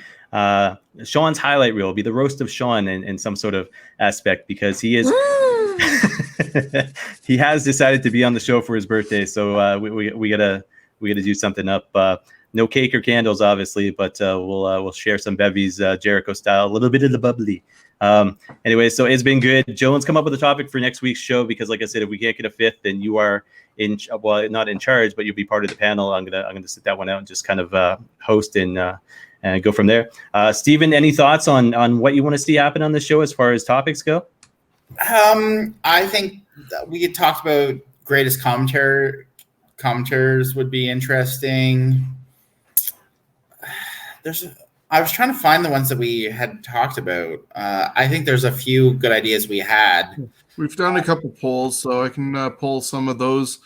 Sean's highlight reel. It'll be the roast of Sean in some sort of aspect because he is he has decided to be on the show for his birthday. So we gotta do something up. No cake or candles, obviously, but we'll share some bevies, Jericho style, a little bit of the bubbly. Anyway, so it's been good. Jones, come up with a topic for next week's show because, like I said, if we can't get a fifth, then you are not in charge, but you'll be part of the panel. I'm gonna sit that one out and just kind of host and go from there. Steven, any thoughts on what you want to see happen on the show as far as topics go? I think that we had talked about greatest commentators would be interesting. I was trying to find the ones that we had talked about. I think there's a few good ideas we had. We've done a couple polls, so I can pull some of those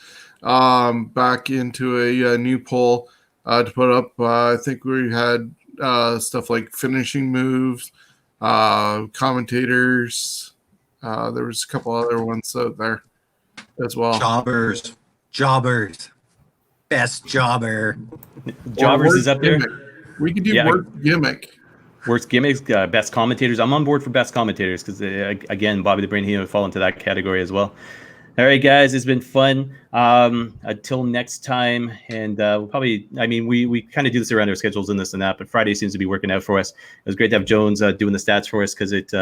back into a new poll to put up. I think we had stuff like finishing moves, commentators. There was a couple other ones out there as well. Jobbers. Best jobber. Jobbers is up there. We could do worst gimmick. Worst gimmicks, best commentators. I'm on board for best commentators because, again, Bobby the Brain Heenan would fall into that category as well. All right, guys, it's been fun. Until next time, and we'll probably, I mean, we kind of do this around our schedules and this and that, but Friday seems to be working out for us. It was great to have Jones doing the stats for us because it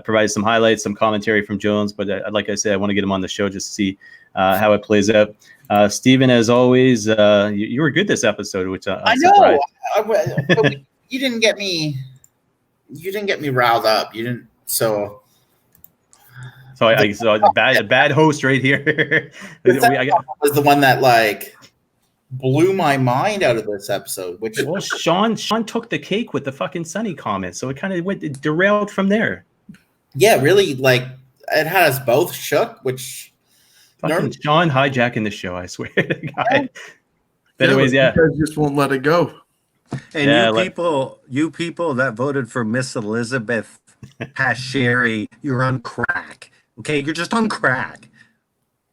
provides some highlights, some commentary from Jones. But like I said, I want to get him on the show just to see how it plays out. Steven, as always, you were good this episode, which I know. But you didn't get me. You didn't get me riled up. You didn't. So I saw a bad host right here. was the one that like blew my mind out of this episode. Which well, Sean took the cake with the fucking Sunny comment, so it kind of it derailed from there. Yeah, really, like it had us both shook. Which fucking Sean hijacking the show, I swear to God. But anyways, You guys just won't let it go. And you people that voted for Miss Elizabeth past Sherry, you're on crack. Okay, you're just on crack.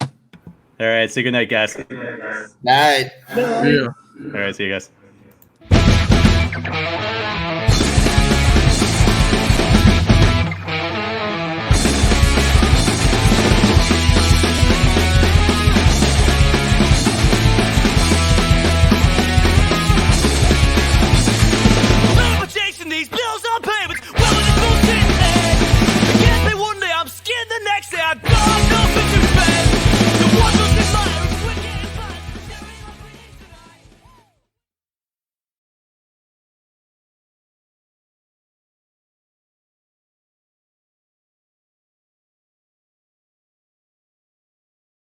All right, say good night, guys. night. Yeah. All right, see you guys.